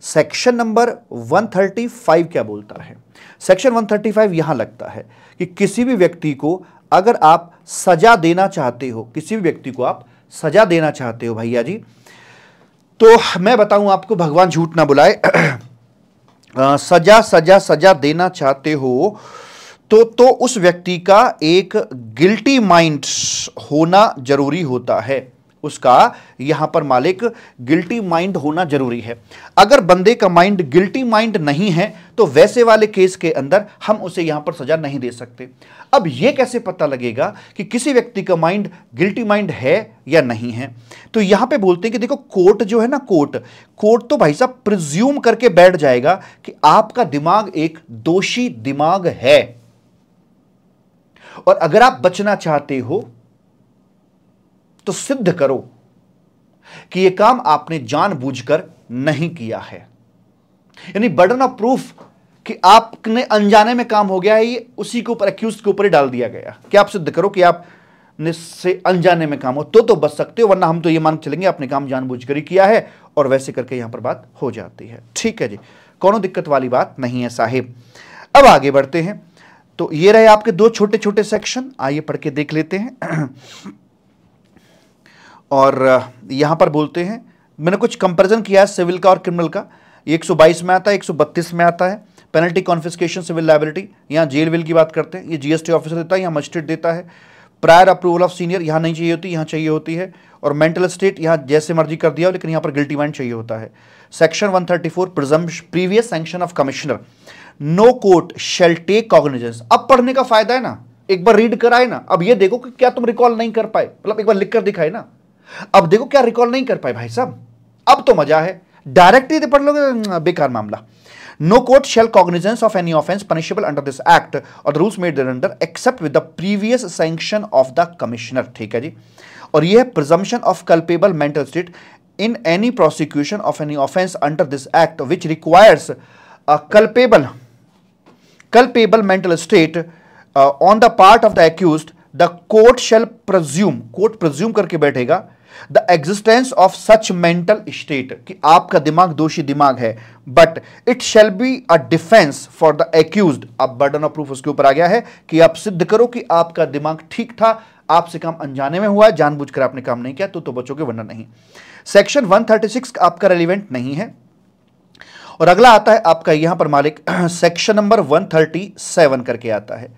सेक्शन नंबर 135 क्या बोलता है, सेक्शन 135 यहां लगता है कि किसी भी व्यक्ति को अगर आप सजा देना चाहते हो, किसी भी व्यक्ति को आप सजा देना चाहते हो भैया जी, तो मैं बताऊं आपको, भगवान झूठ ना बुलाए, सजा देना चाहते हो तो उस व्यक्ति का एक गिल्टी माइंड होना जरूरी होता है। उसका यहां पर मालिक गिल्टी माइंड होना जरूरी है। अगर बंदे का माइंड गिल्टी माइंड नहीं है तो वैसे वाले केस के अंदर हम उसे यहां पर सजा नहीं दे सकते। अब यह कैसे पता लगेगा कि किसी व्यक्ति का माइंड गिल्टी माइंड है या नहीं है, तो यहां पे बोलते हैं कि देखो कोर्ट जो है ना, कोर्ट तो भाई साहब प्रिज्यूम करके बैठ जाएगा कि आपका दिमाग एक दोषी दिमाग है, और अगर आप बचना चाहते हो तो सिद्ध करो कि यह काम आपने जानबूझकर नहीं किया है। यानी बर्डन ऑफ प्रूफ कि आपने अनजाने में काम हो गया है, ये उसी के ऊपर, एक्यूज के ऊपर ही डाल दिया गया कि आप सिद्ध करो कि आपने से अनजाने में काम हो तो बच सकते हो, वरना हम तो ये मान चलेंगे आपने काम जानबूझकर ही किया है, और वैसे करके यहां पर बात हो जाती है। ठीक है जी, कोनो दिक्कत वाली बात नहीं है साहिब। अब आगे बढ़ते हैं। तो ये रहे आपके 2 छोटे छोटे सेक्शन, आइए पढ़ के देख लेते हैं। और यहां पर बोलते हैं, मैंने कुछ कंपैरिजन किया है सिविल का और क्रिमिनल का। 122 में आता है, 132 में आता है। पेनल्टी, कॉन्फिस्केशन, सिविल लायबिलिटी, यहां जेल वेल की बात करते हैं, ये जीएसटी ऑफिसर देता है, यहां मजिस्ट्रेट देता है। प्रायर अप्रूवल ऑफ सीनियर यहां नहीं चाहिए होती, यहां चाहिए होती है। और मेंटल स्टेट यहां जैसे मर्जी कर दिया, लेकिन यहां पर गिल्टी माइंड चाहिए होता है। Section 134 previous sanction of commissioner, no court shall take cognizance. अब पढ़ने का फायदा है ना, एक बार रीड कराए ना, अब ये देखो कि क्या तुम रिकॉल नहीं कर पाए, मतलब एक बार लिख कर दिखाए ना, अब देखो क्या रिकॉल नहीं कर पाए भाई साहब, अब तो मजा है। डायरेक्ट ही पढ़ लोगे बेकार मामला। No court shall cognizance of any offence punishable under this act or the rules made thereunder except with the previous sanction of the commissioner. ठीक है जी। और यह है presumption of culpable mental state in any prosecution of any offence under this act which requires a culpable mental state on the part of the accused, the court shall presume, court presume करके बैठेगा the existence of such mental state कि आपका दिमाग दोषी दिमाग है, but it shall be a defense for the accused। अब burden of proof उसके ऊपर आ गया है कि आप सिद्ध करो कि आपका दिमाग ठीक था, आपसे काम अनजाने में हुआ है, जानबूझकर आपने काम नहीं किया तो बचोगे, वरना नहीं। सेक्शन 136 आपका रेलिवेंट नहीं है। और अगला आता है आपका यहां पर मालिक सेक्शन नंबर 137 करके आता है।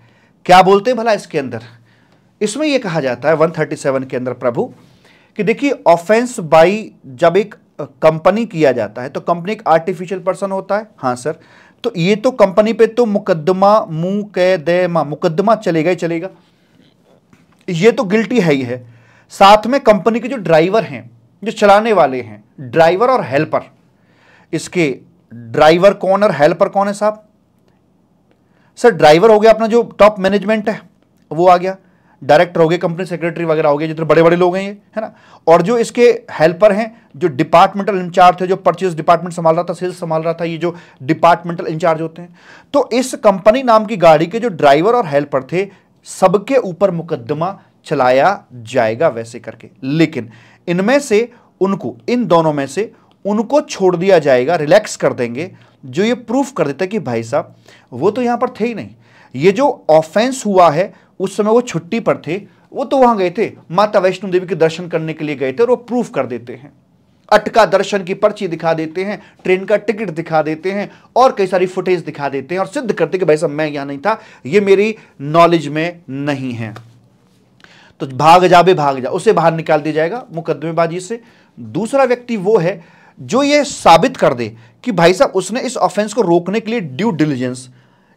क्या बोलते हैं भला इसके अंदर, इसमें यह कहा जाता है 137 के अंदर प्रभु कि देखिए ऑफेंस बाई जब एक कंपनी किया जाता है तो कंपनी एक आर्टिफिशियल पर्सन होता है। हाँ सर, तो ये तो कंपनी पे तो मुकदमा मुकदमा मुकदमा चलेगा ही चलेगा, ये तो गिल्टी है ही है। साथ में कंपनी के जो ड्राइवर हैं, जो चलाने वाले हैं, ड्राइवर और हेल्पर, इसके ड्राइवर कौन और हेल्पर कौन है साहब? सर ड्राइवर हो गया अपना जो टॉप मैनेजमेंट है वो आ गया, डायरेक्टर हो गए, कंपनी सेक्रेटरी वगैरह हो गए, जितने बड़े बड़े लोग हैं ये, है ना। और जो इसके हेल्पर हैं, जो डिपार्टमेंटल इंचार्ज थे, जो परचेज डिपार्टमेंट संभाल रहा था, सेल्स संभाल रहा था, ये जो डिपार्टमेंटल इंचार्ज होते हैं, तो इस कंपनी नाम की गाड़ी के जो ड्राइवर और हेल्पर थे, सबके ऊपर मुकदमा चलाया जाएगा वैसे करके। लेकिन इनमें से उनको, इन दोनों में से उनको छोड़ दिया जाएगा, रिलैक्स कर देंगे, जो ये प्रूफ कर देता है कि भाई साहब वो तो यहां पर थे ही नहीं, ये जो ऑफेंस हुआ है उस समय वो छुट्टी पर थे, वो तो वहां गए थे, माता वैष्णो देवी के दर्शन करने के लिए गए थे, और वो प्रूफ कर देते हैं, अटका दर्शन की पर्ची दिखा देते हैं, ट्रेन का टिकट दिखा देते हैं, और कई सारी फुटेज दिखा देते हैं, और सिद्ध करते कि भाई साहब मैं यहां नहीं था, ये मेरी नॉलेज में नहीं है। तो भाग जा, उसे बाहर निकाल दिया जाएगा मुकदमेबाजी से। दूसरा व्यक्ति वो है जो ये साबित कर दे कि भाई साहब उसने इस ऑफेंस को रोकने के लिए ड्यू डिलिजेंस,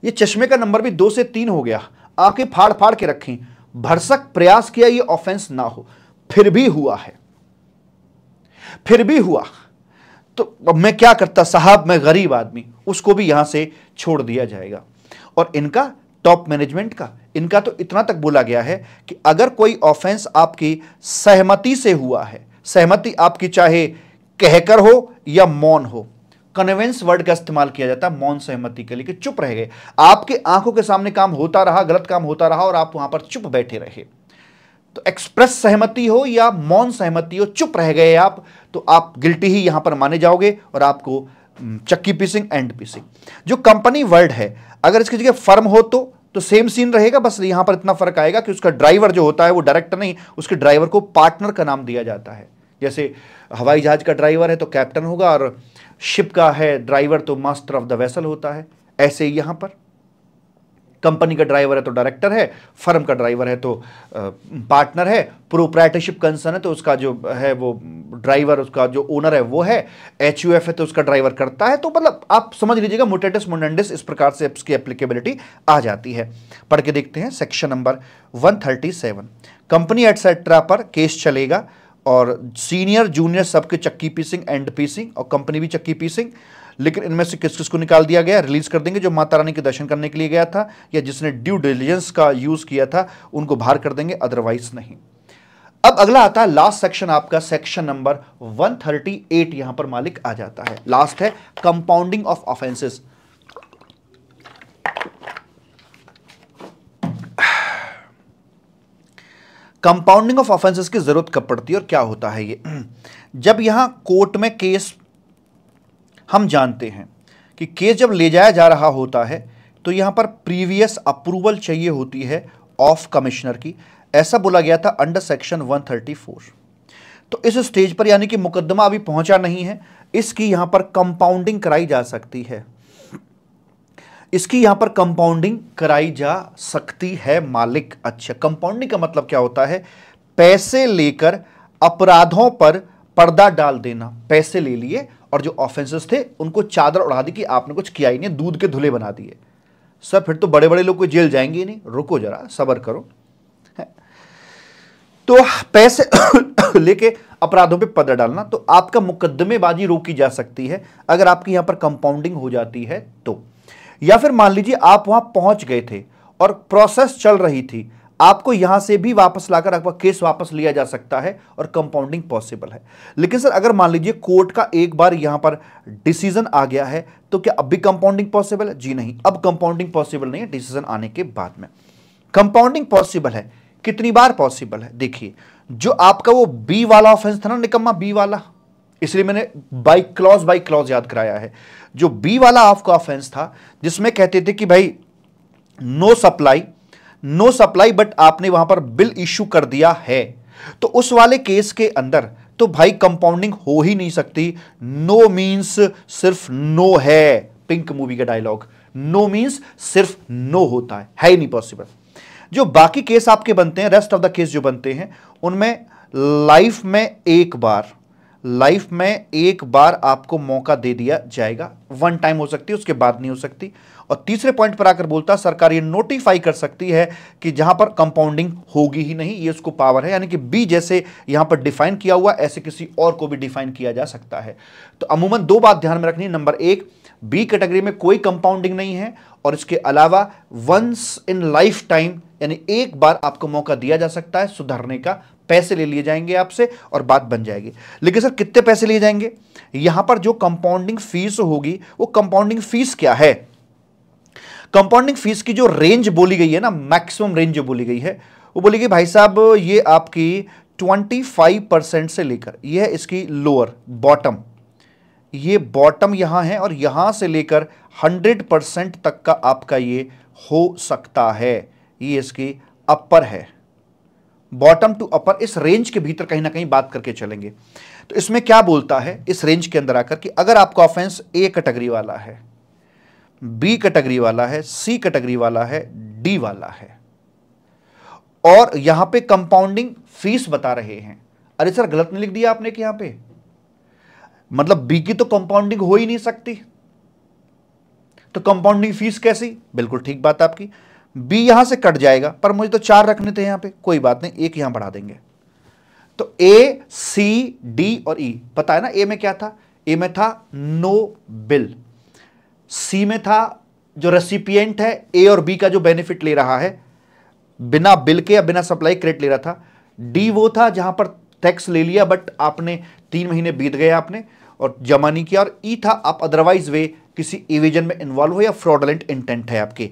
ये चश्मे का नंबर भी 2 से 3 हो गया, आंखें फाड़ फाड़ के रखी, भरसक प्रयास किया ये ऑफेंस ना हो, फिर भी हुआ है, फिर भी हुआ, तो अब मैं क्या करता साहब, मैं गरीब आदमी, उसको भी यहां से छोड़ दिया जाएगा। और इनका टॉप मैनेजमेंट का, इनका तो इतना तक बोला गया है कि अगर कोई ऑफेंस आपकी सहमति से हुआ है, सहमति आपकी चाहे कहकर हो या मौन हो, कन्वेंस वर्ड का इस्तेमाल किया जाता है मौन सहमति के लिए, कि चुप रह गए, आपके आंखों के सामने काम होता रहा, गलत काम होता रहा और आप वहां पर चुप बैठे रहे, तो एक्सप्रेस सहमति हो या मौन सहमति हो, चुप रह गए आप, तो आप गिल्टी ही यहां पर माने जाओगे और आपको चक्की पीसिंग, एंड पीसिंग। जो कंपनी वर्ड है, अगर इसकी जगह फर्म हो तो सेम सीन रहेगा, बस यहां पर इतना फर्क आएगा कि उसका ड्राइवर जो होता है वो डायरेक्टर नहीं, उसके ड्राइवर को पार्टनर का नाम दिया जाता है। जैसे हवाई जहाज का ड्राइवर है तो कैप्टन होगा, और शिप का है ड्राइवर तो मास्टर ऑफ द वेसल होता है। ऐसे ही यहां पर कंपनी का ड्राइवर है तो डायरेक्टर है, फर्म का ड्राइवर है तो पार्टनर है, प्रोप्राइटरशिप कंसर्न है तो उसका जो है वो ड्राइवर, उसका जो ओनर है वो है, एचयूएफ है तो उसका ड्राइवर करता है। तो मतलब आप समझ लीजिएगा मुटेटस मुंडेंडिस, इस प्रकार से इसकी एप्लीकेबिलिटी आ जाती है। पढ़ के देखते हैं सेक्शन नंबर 137, कंपनी एटसेट्रा पर केस चलेगा, और सीनियर जूनियर सबके चक्की पीसिंग, एंड पीसिंग, और कंपनी भी चक्की पीसिंग। लेकिन इनमें से किस किस को निकाल दिया गया, रिलीज कर देंगे, जो माता रानी के दर्शन करने के लिए गया था या जिसने ड्यू डिलिजेंस का यूज किया था उनको बाहर कर देंगे, अदरवाइज नहीं। अब अगला आता है लास्ट सेक्शन आपका, सेक्शन नंबर 138, यहां पर मालिक आ जाता है, लास्ट है compounding of offences. Compounding of offences की जरूरत कब पड़ती है और क्या होता है ये, जब यहां कोर्ट में केस, हम जानते हैं कि केस जब ले जाया जा रहा होता है तो यहां पर प्रीवियस अप्रूवल चाहिए होती है ऑफ कमिश्नर की, ऐसा बोला गया था अंडर सेक्शन 134। तो इस स्टेज पर यानी कि मुकदमा अभी पहुंचा नहीं है, इसकी यहां पर कंपाउंडिंग कराई जा सकती है, इसकी यहां पर कंपाउंडिंग कराई जा सकती है मालिक। अच्छा, कंपाउंडिंग का मतलब क्या होता है, पैसे लेकर अपराधों पर पर्दा डाल देना, पैसे ले लिए और जो ऑफेंसेस थे उनको चादर उड़ा दी कि आपने कुछ किया ही नहीं, दूध के धुले बना दिए। सर फिर तो बड़े बड़े लोग कोई जेल जाएंगे ही नहीं, रुको जरा सब्र करो। तो पैसे लेके अपराधों पे पर्दा डालना, तो आपका मुकदमेबाजी रोकी जा सकती है अगर आपकी यहां पर कंपाउंडिंग हो जाती है तो। या फिर मान लीजिए आप वहां पहुंच गए थे और प्रोसेस चल रही थी, आपको यहां से भी वापस लाकर आपका केस वापस लिया जा सकता है और कंपाउंडिंग पॉसिबल है। लेकिन सर अगर मान लीजिए कोर्ट का एक बार यहां पर डिसीजन आ गया है तो क्या अब भी कंपाउंडिंग पॉसिबल है? जी नहीं, अब कंपाउंडिंग पॉसिबल नहीं है डिसीजन आने के बाद में। कंपाउंडिंग पॉसिबल है, कितनी बार पॉसिबल है? देखिए, जो आपका वो बी वाला ऑफेंस था ना निकम्मा, बी वाला, इसलिए मैंने बाय क्लॉज याद कराया है। जो बी वाला आपका ऑफेंस था जिसमें कहते थे कि भाई नो सप्लाई बट आपने वहां पर बिल इशू कर दिया है, तो उस वाले केस के अंदर तो भाई कंपाउंडिंग हो ही नहीं सकती। नो मींस सिर्फ नो है, पिंक मूवी का डायलॉग, नो मींस सिर्फ नो होता है ही नहीं पॉसिबल। जो बाकी केस आपके बनते हैं, रेस्ट ऑफ द केस जो बनते हैं, उनमें लाइफ में एक बार आपको मौका दे दिया जाएगा, वन टाइम हो सकती है, उसके बाद नहीं हो सकती। और तीसरे पॉइंट पर आकर बोलता सरकार ये नोटिफाई कर सकती है कि जहां पर कंपाउंडिंग होगी ही नहीं, ये उसको पावर है। यानी कि बी जैसे यहां पर डिफाइन किया हुआ, ऐसे किसी और को भी डिफाइन किया जा सकता है। तो अमूमन दो बात ध्यान में रखनी है, नंबर एक, बी कैटेगरी में कोई कंपाउंडिंग नहीं है, और इसके अलावा वंस इन लाइफ टाइम यानी एक बार आपको मौका दिया जा सकता है सुधरने का, पैसे ले लिए जाएंगे आपसे और बात बन जाएगी। लेकिन सर कितने पैसे लिए जाएंगे? यहां पर जो कंपाउंडिंग फीस होगी वो कंपाउंडिंग फीस क्या है? कंपाउंडिंग फीस की जो रेंज बोली गई है ना, मैक्सिमम रेंज जो बोली गई है, वो बोली गई भाई साहब ये आपकी 25% से लेकर, ये है इसकी लोअर बॉटम, ये बॉटम यहां है, और यहां से लेकर 100% तक का आपका ये हो सकता है, ये इसकी अपर है। बॉटम टू अपर, इस रेंज के भीतर कहीं ना कहीं बात करके चलेंगे। तो इसमें क्या बोलता है इस रेंज के अंदर आकर कि अगर आपका ऑफेंस ए कैटेगरी वाला है, बी कैटेगरी वाला है, सी कैटेगरी वाला है, डी वाला है, और यहां पे कंपाउंडिंग फीस बता रहे हैं। अरे सर गलत नहीं लिख दिया आपने कि यहां पे मतलब बी की तो कंपाउंडिंग हो ही नहीं सकती, तो कंपाउंडिंग फीस कैसी? बिल्कुल ठीक बात आपकी, बी यहां से कट जाएगा, पर मुझे तो 4 रखने थे यहां पे, कोई बात नहीं, एक यहां बढ़ा देंगे। तो ए, सी, डी और ई, पता है ना ए में क्या था? ए में था नो बिल, सी में था जो रेसिपिएंट है ए और बी का जो बेनिफिट ले रहा है बिना बिल के या बिना सप्लाई क्रेडिट ले रहा था, डी वो था जहां पर टैक्स ले लिया बट आपने 3 महीने बीत गए आपने और जमा नहीं किया, और ई था आप अदरवाइज वे किसी इवेजन में इन्वॉल्व हो या फ्रॉडलेंट इंटेंट है आपके।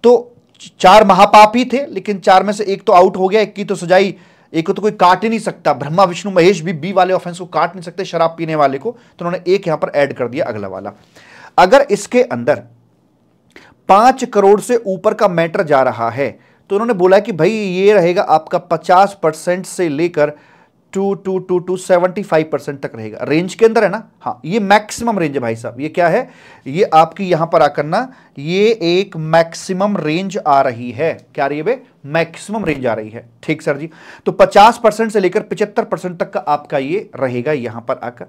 तो 4 महापाप ही थे, लेकिन 4 में से एक तो आउट हो गया, एक की तो सजाई, एक को तो कोई काट ही नहीं सकता, ब्रह्मा विष्णु महेश भी बी वाले ऑफेंस को काट नहीं सकते शराब पीने वाले को, तो उन्होंने एक यहां पर ऐड कर दिया अगला वाला। अगर इसके अंदर 5 करोड़ से ऊपर का मैटर जा रहा है तो उन्होंने बोला कि भाई ये रहेगा आपका 50% से लेकर 75% तक रहेगा, रेंज के अंदर है ना। हाँ ये मैक्सिमम रेंज है भाई साहब, ये क्या है, ये आपकी यहां पर आकर ना ये एक मैक्सिमम रेंज आ रही है, क्या रही है बे? मैक्सिमम रेंज आ रही है, ठीक सर जी। तो 50% से लेकर 75% तक का आपका ये रहेगा यहां पर आकर,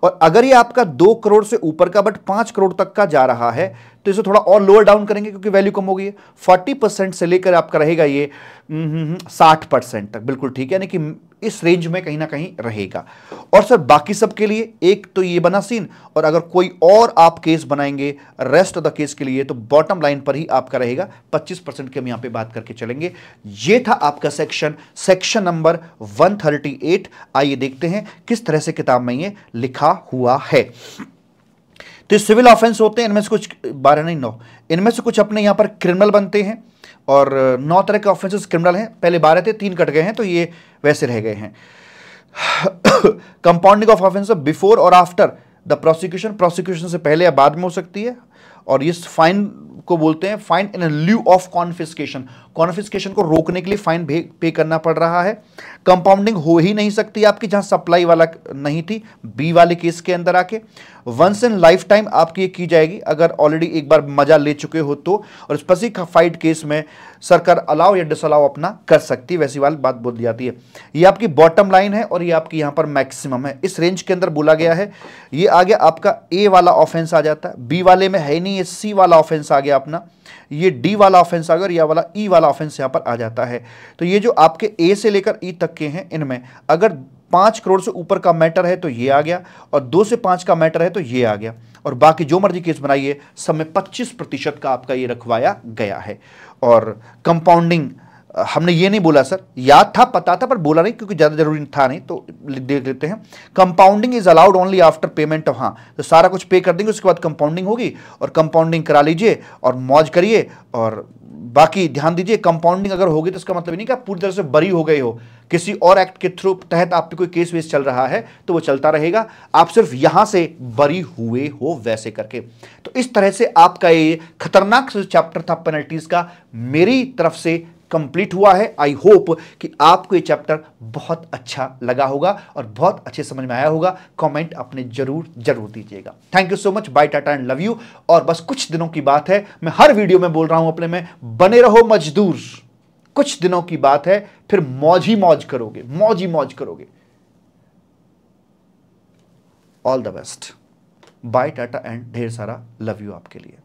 और अगर ये आपका 2 करोड़ से ऊपर का बट 5 करोड़ तक का जा रहा है तो इसे थोड़ा और लोअर डाउन करेंगे क्योंकि वैल्यू कम हो गई है, 40% से लेकर आपका रहेगा ये 60% तक, बिल्कुल ठीक है, यानी कि इस रेंज में कहीं ना कहीं रहेगा। और सर बाकी सब के लिए एक तो ये बना सीन, और अगर कोई और आप केस बनाएंगे रेस्ट ऑफ द केस के लिए तो बॉटम लाइन पर ही आपका रहेगा 25% की हम यहां पे बात करके चलेंगे। ये था आपका सेक्शन नंबर 138। आइए देखते हैं किस तरह से किताब में ये लिखा हुआ है। तो सिविल ऑफेंस होते हैं, इनमें से कुछ 12 नहीं 9, इनमें से कुछ अपने यहां पर क्रिमिनल बनते हैं और 9 तरह के ऑफेंसेस क्रिमिनल हैं, पहले 12 थे 3 कट गए हैं तो ये वैसे रह गए हैं। कंपाउंडिंग ऑफ ऑफेंस बिफोर और आफ्टर द प्रोसिक्यूशन, प्रोसिक्यूशन से पहले या बाद में हो सकती है, और ये फाइन को बोलते हैं fine in lieu of confiscation, confiscation को रोकने के लिए फाइन पे करना पड़ रहा है। कंपाउंडिंग हो ही नहीं सकती आपकी जहां सप्लाई वाला नहीं थी बी वाले केस के अंदर आके। वंस इन लाइफ टाइम आपकी ये की जाएगी अगर ऑलरेडी एक बार मजा ले चुके हो तो, और स्पेसिफाइड केस में सरकार अलाउ या डिसअलाउ अपना कर सकती है, वैसी वाली बात बोल दी जाती है। ये आपकी बॉटम लाइन है और ये आपकी यहां पर मैक्सिमम है, इस रेंज के अंदर बोला गया है। ये आ गया आपका ए वाला ऑफेंस आ जाता है, बी वाले में है नहीं, ये सी वाला ऑफेंस आ गया अपना, ये डी वाला ऑफेंस आ गया और ये वाला ई वाला ऑफेंस यहां पर आ जाता है। तो ये जो आपके ए से लेकर ई तक के हैं इनमें अगर 5 करोड़ से ऊपर का मैटर है तो ये आ गया, और 2 से 5 का मैटर है तो ये आ गया, और बाकी जो मर्जी केस बनाइए सब में 25% का आपका ये रखवाया गया है। और कंपाउंडिंग हमने ये नहीं बोला सर, याद था पता था पर बोला नहीं क्योंकि ज़्यादा जरूरी था नहीं, तो देख लेते हैं। Compounding is allowed only after payment of, हाँ तो सारा कुछ पे कर देंगे उसके बाद कंपाउंडिंग होगी, और कंपाउंडिंग करा लीजिए और मौज करिए। और बाकी ध्यान दीजिए कंपाउंडिंग अगर होगी तो इसका मतलब नहीं कि आप पूरी तरह से बरी हो गए हो, किसी और एक्ट के थ्रू तहत आप पे कोई केस वेस चल रहा है तो वो चलता रहेगा, आप सिर्फ यहां से बरी हुए हो वैसे करके। तो इस तरह से आपका ये खतरनाक चैप्टर था पेनल्टीज का मेरी तरफ से कंप्लीट हुआ है। आई होप कि आपको ये चैप्टर बहुत अच्छा लगा होगा और बहुत अच्छे समझ में आया होगा। कमेंट अपने जरूर दीजिएगा। Thank you so much, bye tata and love you. और बस कुछ दिनों की बात है, मैं हर वीडियो में बोल रहा हूं अपने में, बने रहो मजदूर, कुछ दिनों की बात है फिर मौज ही मौज करोगे। All the best, bye tata and ढेर सारा लव यू आपके लिए।